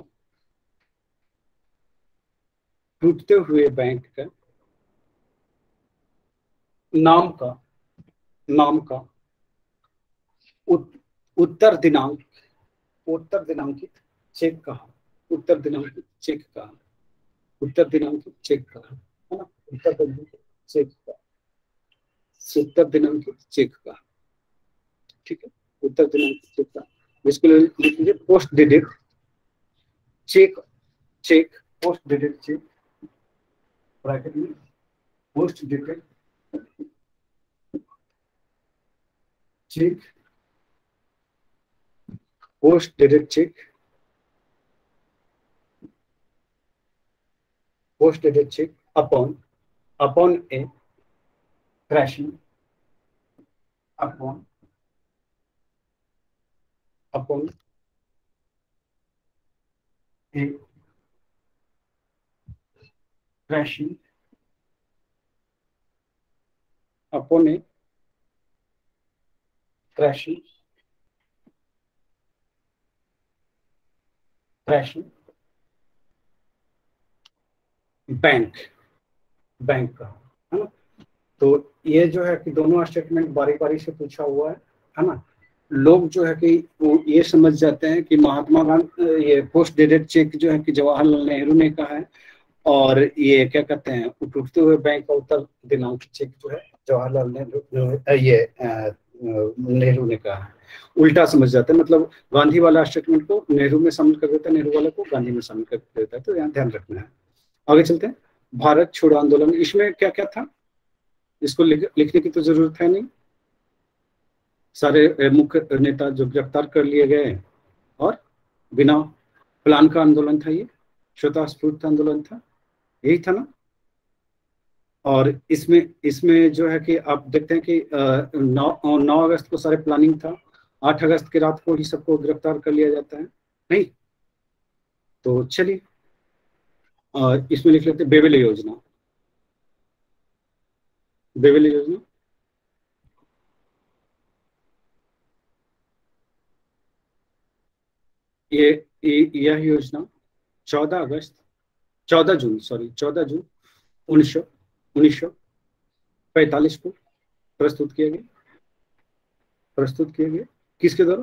नाम का उत्तर दिनांकित चेक कहा, है ना, उत्तर दिनांकित चेक का, ठीक है, उत्तर दिनांकित चेक का, इसको लिख लीजिए post dated cheque, post dated cheque, bracket में post dated cheque, post dated cheque, post dated cheque upon a crashing, upon a crashing, upon a crashing bank का, है ना। तो ये जो है कि दोनों स्टेटमेंट बारी बारी से पूछा हुआ है ना। लोग जो है कि वो ये समझ जाते हैं कि महात्मा गांधी, ये पोस्ट डेटेड चेक जो है कि जवाहरलाल नेहरू ने कहा है, और ये क्या कहते हैं टूटते हुए बैंक का उत्तर दिनांक चेक जो है जवाहरलाल नेहरू ने कहा है। उल्टा समझ जाते हैं, मतलब गांधी वाला स्टेटमेंट को नेहरू में शामिल कर देता है, नेहरू वाले को गांधी में शामिल कर देता है। तो यहाँ ध्यान रखना है। आगे चलते हैं। भारत छोड़ो आंदोलन, इसमें क्या क्या था, इसको लिखने की तो जरूरत है नहीं। सारे मुख्य नेता जो गिरफ्तार कर लिए गए और बिना प्लान का आंदोलन था, ये स्वतः स्फूर्त आंदोलन था, यही था ना। और इसमें जो है कि आप देखते हैं कि 9 अगस्त को सारे प्लानिंग था, 8 अगस्त की रात को ही सबको गिरफ्तार कर लिया जाता है, नहीं। तो चलिए इसमें लिख लेते हैं बेवेले योजना। यह योजना 14 जून 1945 को प्रस्तुत किए गए। किसके द्वारा?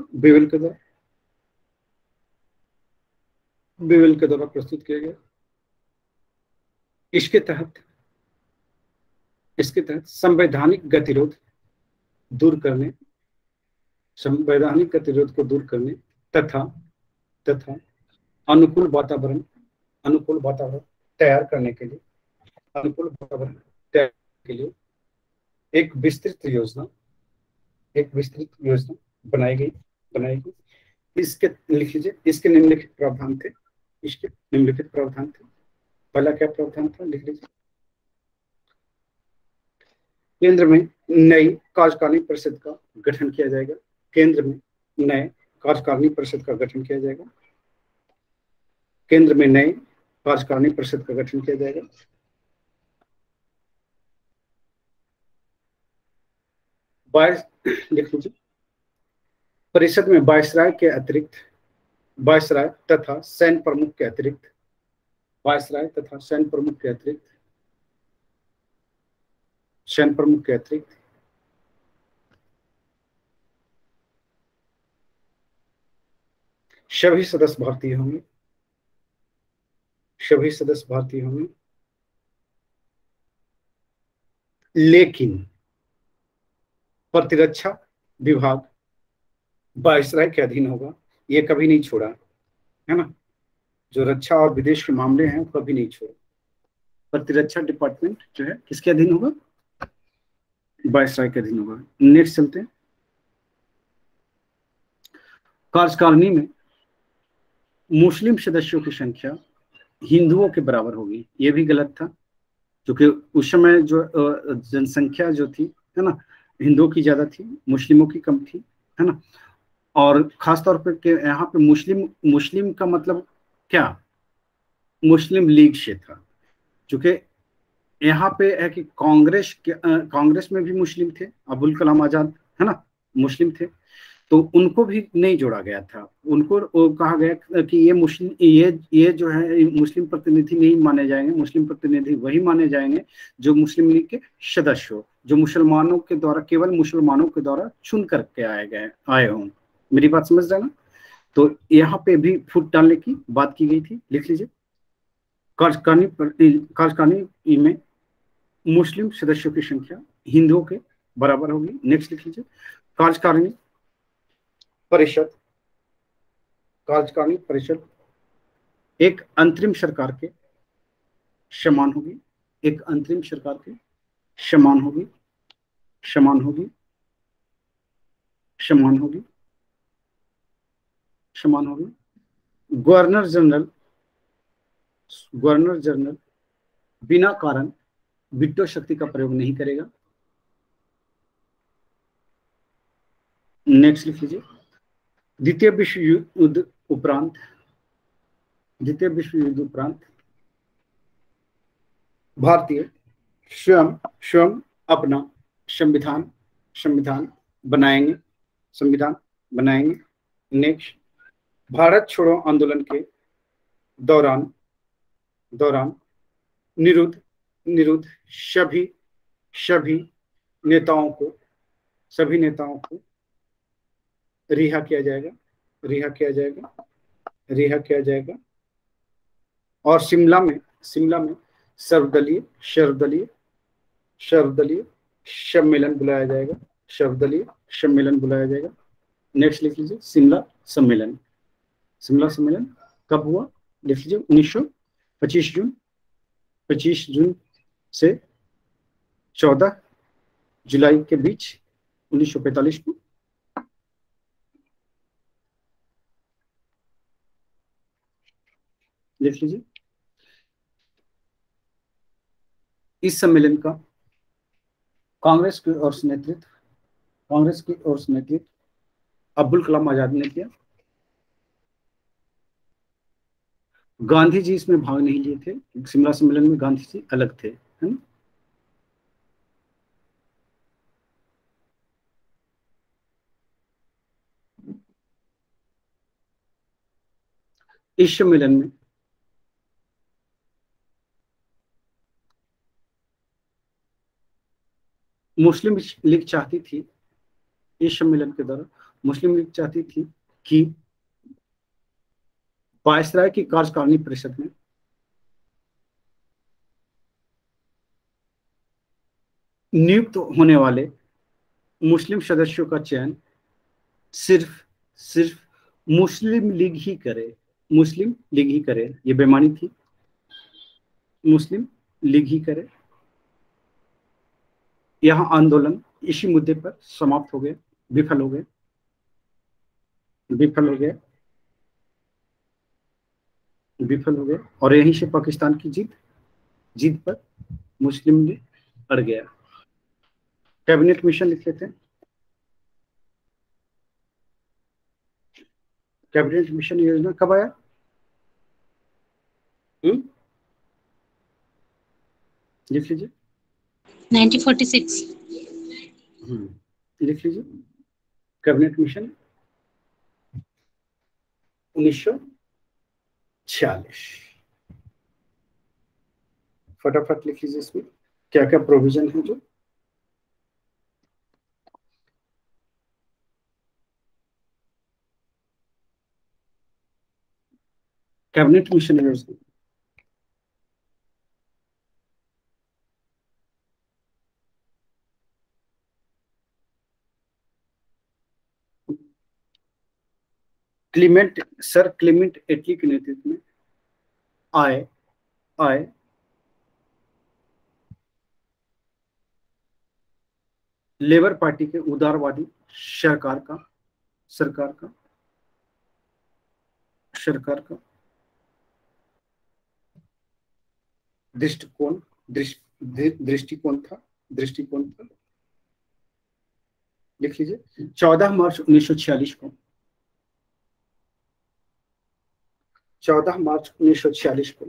बेवेल के द्वारा प्रस्तुत किया गया। इसके तहत संवैधानिक गतिरोध को दूर करने तथा अनुकूल वातावरण तैयार करने के लिए एक विस्तृत योजना बनाई गई। इसके लिख लीजिए, इसके निम्नलिखित प्रावधान थे। पहला क्या प्रावधान था, लिख लीजिए। केंद्र में नई कार्यकारिणी परिषद का गठन किया जाएगा। 22 लिख लीजिए। परिषद में वायसराय तथा सैन्य प्रमुख के अतिरिक्त 26 सदस्य भारतीय होंगे। लेकिन प्रतिरक्षा विभाग वायसराय के अधीन होगा। ये कभी नहीं छोड़ा, है ना। जो रक्षा और विदेश के मामले हैं कभी नहीं छोड़ा। प्रतिरक्षा डिपार्टमेंट जो है किसके अधीन होगा? वायसराय के अधीन होगा। नेक्स्ट चलते हैं। कार्यकारिणी में मुस्लिम सदस्यों की संख्या हिंदुओं के बराबर होगी। ये भी गलत था, क्योंकि उस समय जो जनसंख्या जो थी, है ना, हिंदुओं की ज्यादा थी, मुस्लिमों की कम थी, है ना। और खासतौर पर यहाँ पे मुस्लिम का मतलब क्या? मुस्लिम लीग से था। चूंकि यहाँ पे है कि कांग्रेस में भी मुस्लिम थे, अबुल कलाम आजाद है ना, मुस्लिम थे, तो उनको भी नहीं जोड़ा गया था। उनको कहा गया कि ये मुस्लिम, ये जो है मुस्लिम प्रतिनिधि नहीं माने जाएंगे। मुस्लिम प्रतिनिधि वही माने जाएंगे जो मुस्लिम लीग के सदस्य हो, जो मुसलमानों के द्वारा, केवल मुसलमानों के द्वारा चुन करके आए हों। मेरी बात समझ रहे ना? तो यहाँ पे भी फुट डालने की बात की गई थी, लिख लीजिए। कार्यकारिणी में मुस्लिम सदस्यों की संख्या हिंदुओं के बराबर होगी। नेक्स्ट लिख लीजिए। कार्यकारिणी परिषद, कार्यकारिणी परिषद एक अंतरिम सरकार के समान होगी, एक अंतरिम सरकार के समान होगी, समान होगी, समान होगी, समान होगी। गवर्नर जनरल बिना कारण वीटो शक्ति का प्रयोग नहीं करेगा। नेक्स्ट लिख लीजिए। द्वितीय विश्व युद्ध उपरांत भारतीय स्वयं अपना संविधान बनाएंगे। नेक्स्ट, भारत छोड़ो आंदोलन के दौरान निरुद्ध सभी नेताओं को रिहा किया जाएगा और शिमला में सर्वदलीय सम्मेलन बुलाया जाएगा। नेक्स्ट लिख लीजिए। शिमला सम्मेलन कब हुआ? लिख लीजिए। 25 जून से 14 जुलाई के बीच 1945 को। लिख लीजिए। इस सम्मेलन का कांग्रेस की ओर से नेतृत्व अब्दुल कलाम आजाद ने किया। गांधी जी इसमें भाग नहीं लिए थे। शिमला सम्मेलन में गांधी जी अलग थे, है ना। इस सम्मेलन में मुस्लिम लीग चाहती थी, इस सम्मेलन के दौरान मुस्लिम लीग चाहती थी कि वायसराय की कार्यकारिणी परिषद में नियुक्त होने वाले मुस्लिम सदस्यों का चयन सिर्फ मुस्लिम लीग ही करे। ये बेईमानी थी। मुस्लिम लीग ही करे। यहां आंदोलन इसी मुद्दे पर समाप्त हो गए, विफल हो गए और यहीं से पाकिस्तान की जीत पर मुस्लिम लीग अड़ गया। कैबिनेट मिशन लिख लेते हैं। कैबिनेट मिशन योजना कब आया? लिख लीजिए। 1946। लिख लीजिए। Cabinet mission 1946। फटाफट लिख लीजिए। इसमें क्या क्या प्रोविजन है जो कैबिनेट मिशन योजना। क्लीमेंट एटली के नेतृत्व में आए लेबर पार्टी के उदारवादी सरकार का दृष्टिकोण था। लिख लीजिए। 14 मार्च 1946 को 14 मार्च 1946 को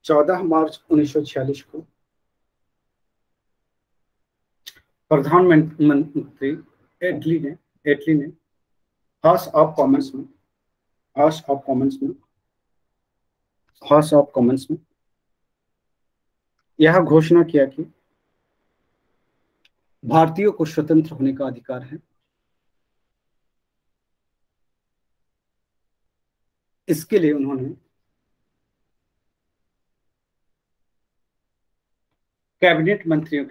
14 मार्च 1946 को प्रधानमंत्री एटली ने हाउस ऑफ कॉमन्स में यह घोषणा किया कि भारतीयों को स्वतंत्र होने का अधिकार है। इसके लिए उन्होंने कैबिनेट मंत्रियों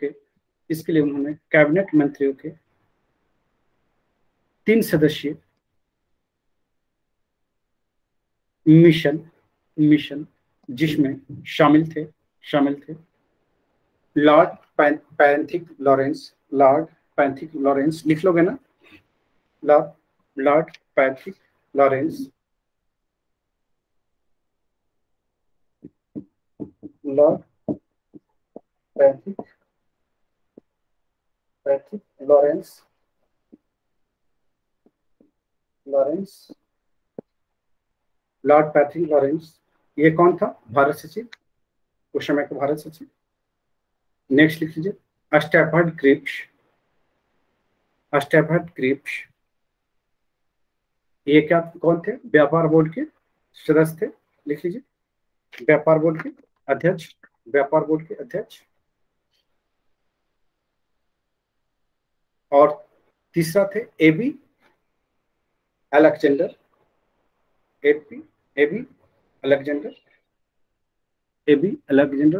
के 3 सदस्यीय मिशन जिसमें शामिल थे लॉर्ड पैथिक लॉरेंस, लिख लोगे ना, Lord Pethick Lawrence, Lord Pethick Lawrence, Lord Pethick Lawrence, ये कौन था? भारत सचिव, उस समय का भारत सचिव। नेक्स्ट लिख लीजिए स्टैफर्ड क्रिप्स, ये क्या कौन थे? व्यापार बोर्ड के सदस्य थे। लिख लीजिए व्यापार बोर्ड के अध्यक्ष। और तीसरा थे एबी अलेक्जेंडर,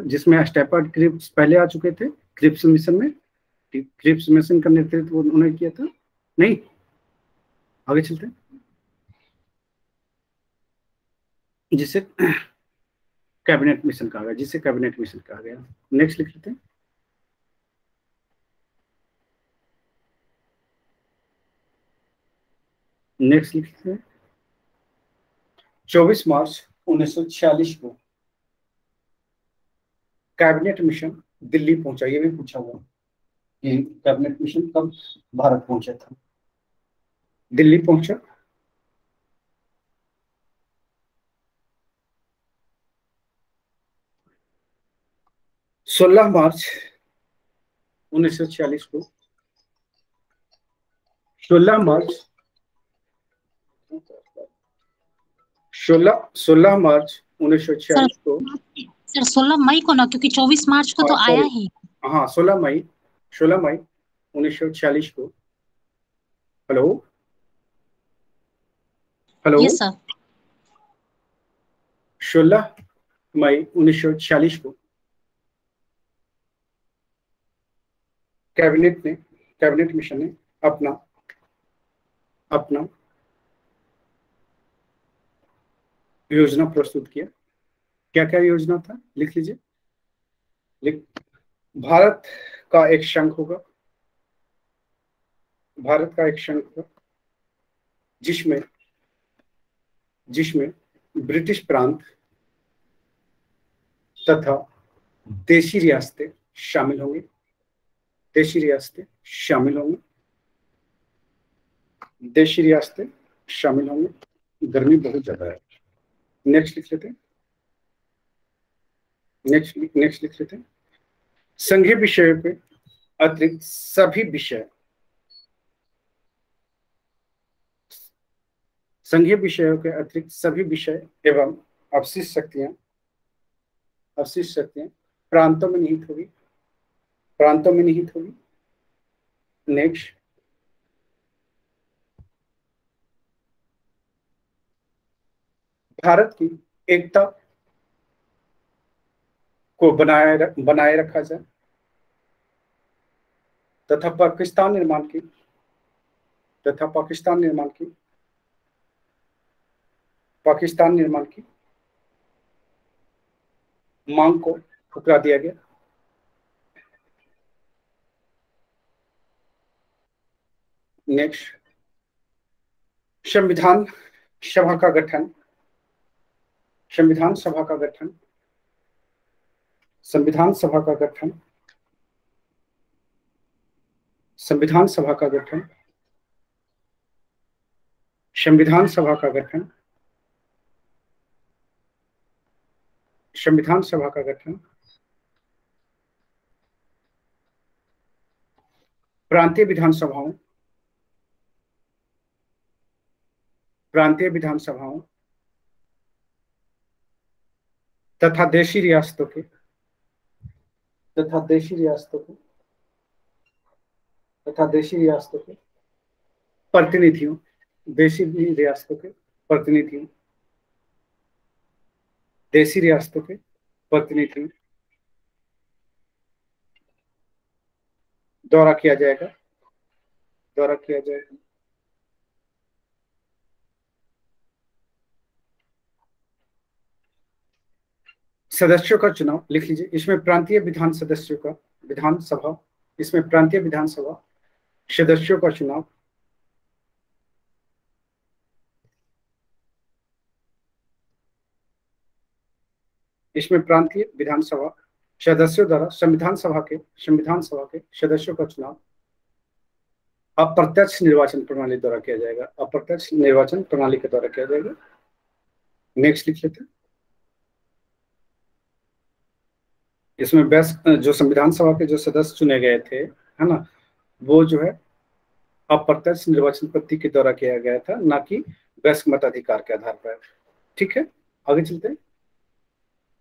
जिसमें स्टैफर्ड क्रिप्स पहले आ चुके थे। क्रिप्स मिशन का नेतृत्व उन्होंने किया था। नहीं, आगे चलते हैं, जिसे कैबिनेट मिशन कहा गया। नेक्स्ट लिख लेते हैं नेक्स्ट लिखते हैं 24 मार्च 1946 को कैबिनेट मिशन दिल्ली पहुंचा। ये भी पूछा हुआ कि कैबिनेट मिशन कब भारत पहुंचा था। दिल्ली पहुंचा 16 मार्च 1946 को। 16 मार्च 1946 को। सर 16 मई को ना, क्योंकि 24 मार्च को तो आया ही। हाँ 16 मई 1946 को। Hello yes sir. 16 मई 1946 को कैबिनेट मिशन ने अपना योजना प्रस्तुत किया। क्या क्या योजना था? लिख लीजिए। भारत का एक संघ होगा, जिसमें ब्रिटिश प्रांत तथा देशी रियासतें शामिल होंगी। गर्मी बहुत ज्यादा है। नेक्स्ट लिख लेते हैं संघीय विषयों के अतिरिक्त सभी विषय एवं अवशिष्ट शक्तियां प्रांतों में निहित होगी। नेक्स्ट भारत की एकता को बनाए रखा जाए तथा पाकिस्तान निर्माण की मांग को ठुकरा दिया गया। नेक्स्ट संविधान सभा का गठन संविधान सभा का गठन, प्रांतीय विधानसभाओं, प्रांतीय विधानसभाओं तथा देशी रियासतों के प्रतिनिधियों, देशी रियासतों के प्रतिनिधियों, देशी रियासतों के प्रतिनिधियों द्वारा किया जाएगा। सदस्यों का चुनाव लिख लीजिए। इसमें प्रांतीय विधानसभा सदस्यों का चुनाव इसमें प्रांतीय विधानसभा सदस्यों द्वारा संविधान सभा के सदस्यों का चुनाव अप्रत्यक्ष निर्वाचन प्रणाली द्वारा किया जाएगा। अप्रत्यक्ष निर्वाचन प्रणाली के द्वारा किया जाएगा। नेक्स्ट लिख लेते हैं। इसमें जो संविधान सभा के जो सदस्य चुने गए थे, है ना, वो जो है अप्रत्यक्ष निर्वाचन पद्धति के द्वारा किया गया था, ना कि वयस्क मताधिकार के आधार पर। ठीक है, आगे चलते हैं।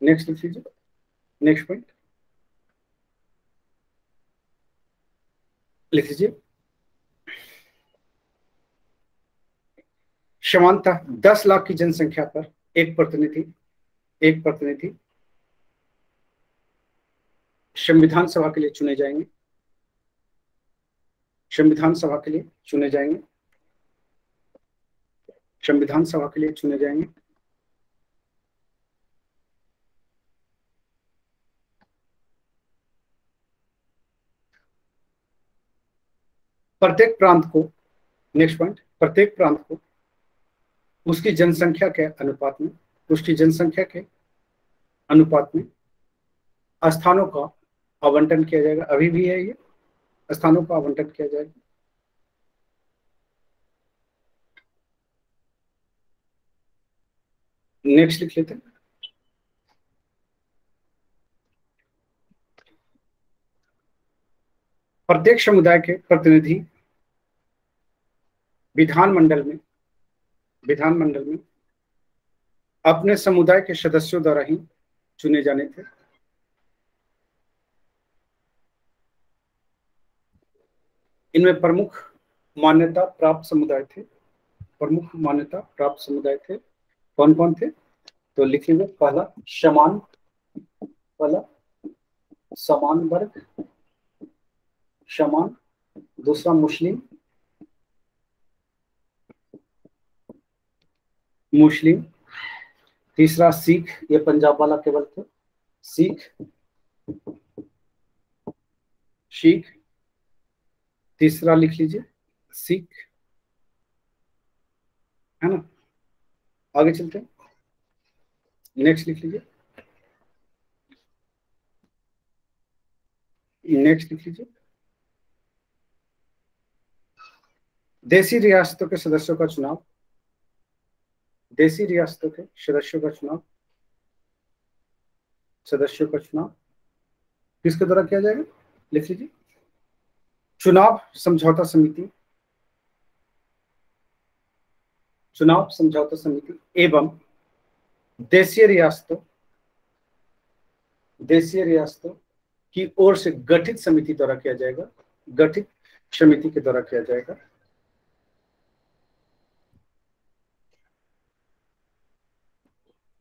नेक्स्ट लिख लीजिए। नेक्स्ट पॉइंट लिख लीजिए। समानतः 10 लाख की जनसंख्या पर एक प्रतिनिधि संविधान सभा के लिए चुने जाएंगे। संविधान सभा के लिए चुने जाएंगे। प्रत्येक प्रांत को, नेक्स्ट पॉइंट, प्रत्येक प्रांत को उसकी जनसंख्या के अनुपात में स्थानों का आवंटन किया जाएगा। अभी भी है ये, स्थानों का आवंटन किया जाएगा। नेक्स्ट लिख लेते हैं। प्रत्येक समुदाय के प्रतिनिधि विधानमंडल में अपने समुदाय के सदस्यों द्वारा ही चुने जाने थे। इनमें प्रमुख मान्यता प्राप्त समुदाय थे। कौन कौन थे? तो लिखेंगे। पहला समान वर्ग, दूसरा मुस्लिम, तीसरा सिख, ये पंजाब वाला केवल थे, सिख, तीसरा लिख लीजिए सिख, है ना। आगे चलते हैं। नेक्स्ट लिख लीजिए। देशी रियासतों के सदस्यों का चुनाव किसके द्वारा किया जाएगा? लिख लीजिए। चुनाव समझौता समिति एवं देशीय रियासतों की ओर से गठित समिति के द्वारा किया जाएगा।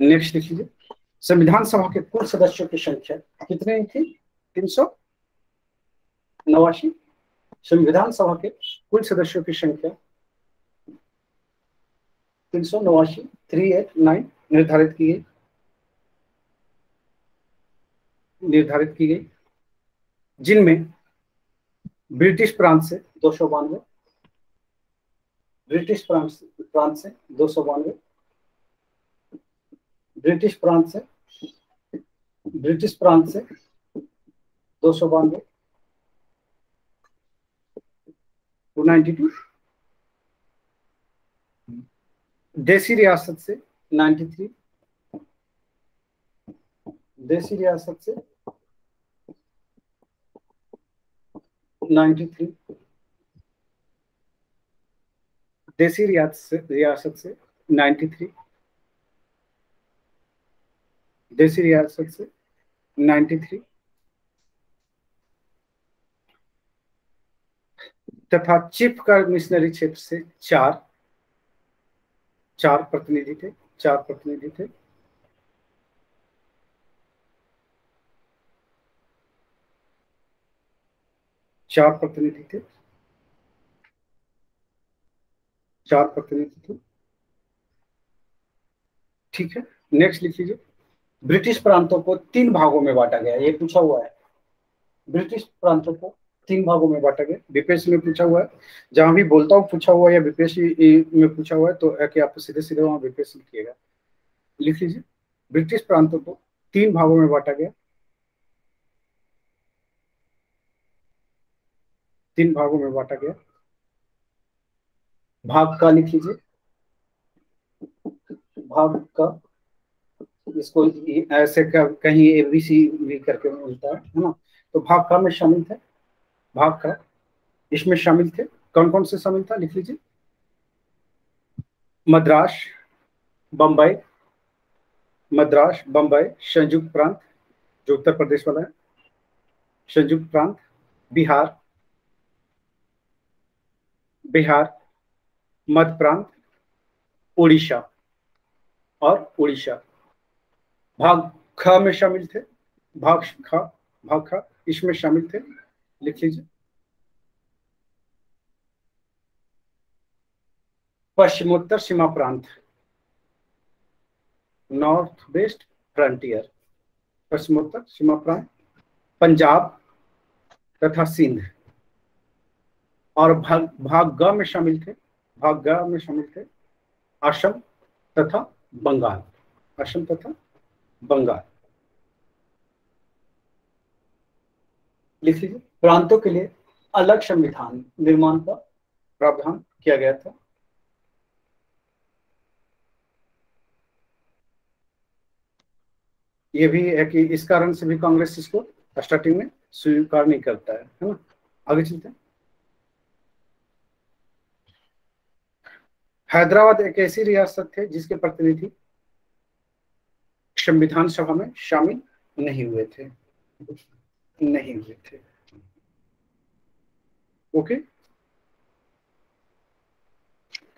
नेक्स्ट लिख लीजिए। संविधान सभा के कुल सदस्यों की संख्या कितने थी? 389। संविधान सभा के कुल सदस्यों की संख्या 389 निर्धारित की गई, जिनमें ब्रिटिश प्रांत से 292, ब्रिटिश प्रांत से 292, ब्रिटिश प्रांत से 292, 292, देशी रियासत से 93, देसी रियासत से 93, देसी रियासत से 93, देसी रियासत से 93 तथा चीफ कमिश्नरी क्षेत्र से 4 प्रतिनिधि थे, 4 प्रतिनिधि थे। चार प्रतिनिधि थे। ठीक है, नेक्स्ट लिख लीजिए। ब्रिटिश प्रांतों को 3 भागों में बांटा गया, ये पूछा हुआ है। ब्रिटिश प्रांतों को 3 भागों में बांटा गया, बीपीएससी में पूछा हुआ है। जहां भी बोलता हूँ पूछा हुआ है या बीपीएससी में पूछा हुआ है तो आप सीधे सीधे वहां बीपीएससी लिखिएगा। लिख लीजिए, ब्रिटिश प्रांतों को 3 भागों में बांटा गया, 3 भागों में बांटा गया। भाग का लिख लीजिए, भाग का, इसको ऐसे कहीं एबीसी भी करके मिलता है ना, तो भाग का में शामिल थे, भाग का इसमें शामिल थे। कौन कौन से शामिल था, लिख लीजिए। मद्रास, बम्बई, मद्रास, बम्बई, संयुक्त प्रांत जो उत्तर प्रदेश वाला है, संयुक्त प्रांत, बिहार, मध्य प्रांत, उड़ीसा और उड़ीसा। भाग ख में शामिल थे, भाग ख इसमें शामिल थे, लिख लीजिए। पश्चिमोत्तर सीमा प्रांत, नॉर्थ वेस्ट फ्रंटियर, पश्चिमोत्तर सीमा प्रांत, पंजाब तथा सिंध। और भाग ग में शामिल थे, भाग ग में शामिल थे असम तथा बंगाल, असम तथा बंगाल। लिख लीजिए। प्रांतों के लिए अलग संविधान निर्माण का प्रावधान किया गया था। ये भी है कि इस कारण से भी कांग्रेस इसको स्टार्टिंग में स्वीकार नहीं करता है ना। आगे चलते हैं। हैदराबाद एक ऐसी रियासत है जिसके प्रतिनिधि संविधान सभा में शामिल नहीं हुए थे, ओके।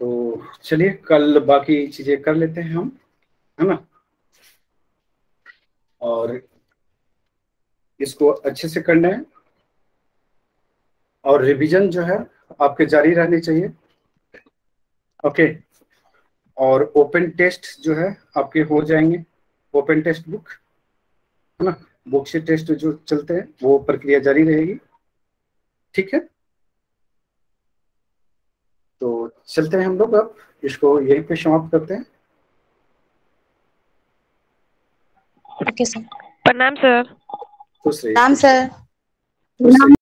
तो चलिए कल बाकी चीजें कर लेते हैं हम, है ना। और इसको अच्छे से करना है और रिवीजन जो है आपके जारी रहनी चाहिए, ओके। और ओपन टेस्ट जो है आपके हो जाएंगे, ओपन टेस्ट बुक, है ना, बुक से टेस्ट जो चलते हैं वो प्रक्रिया जारी रहेगी, ठीक है। तो चलते हैं हम लोग, अब इसको यहीं पे समाप्त करते हैं। Okay sir. प्रणाम सर। खुश रहिए। प्रणाम सर। खुश रहिए।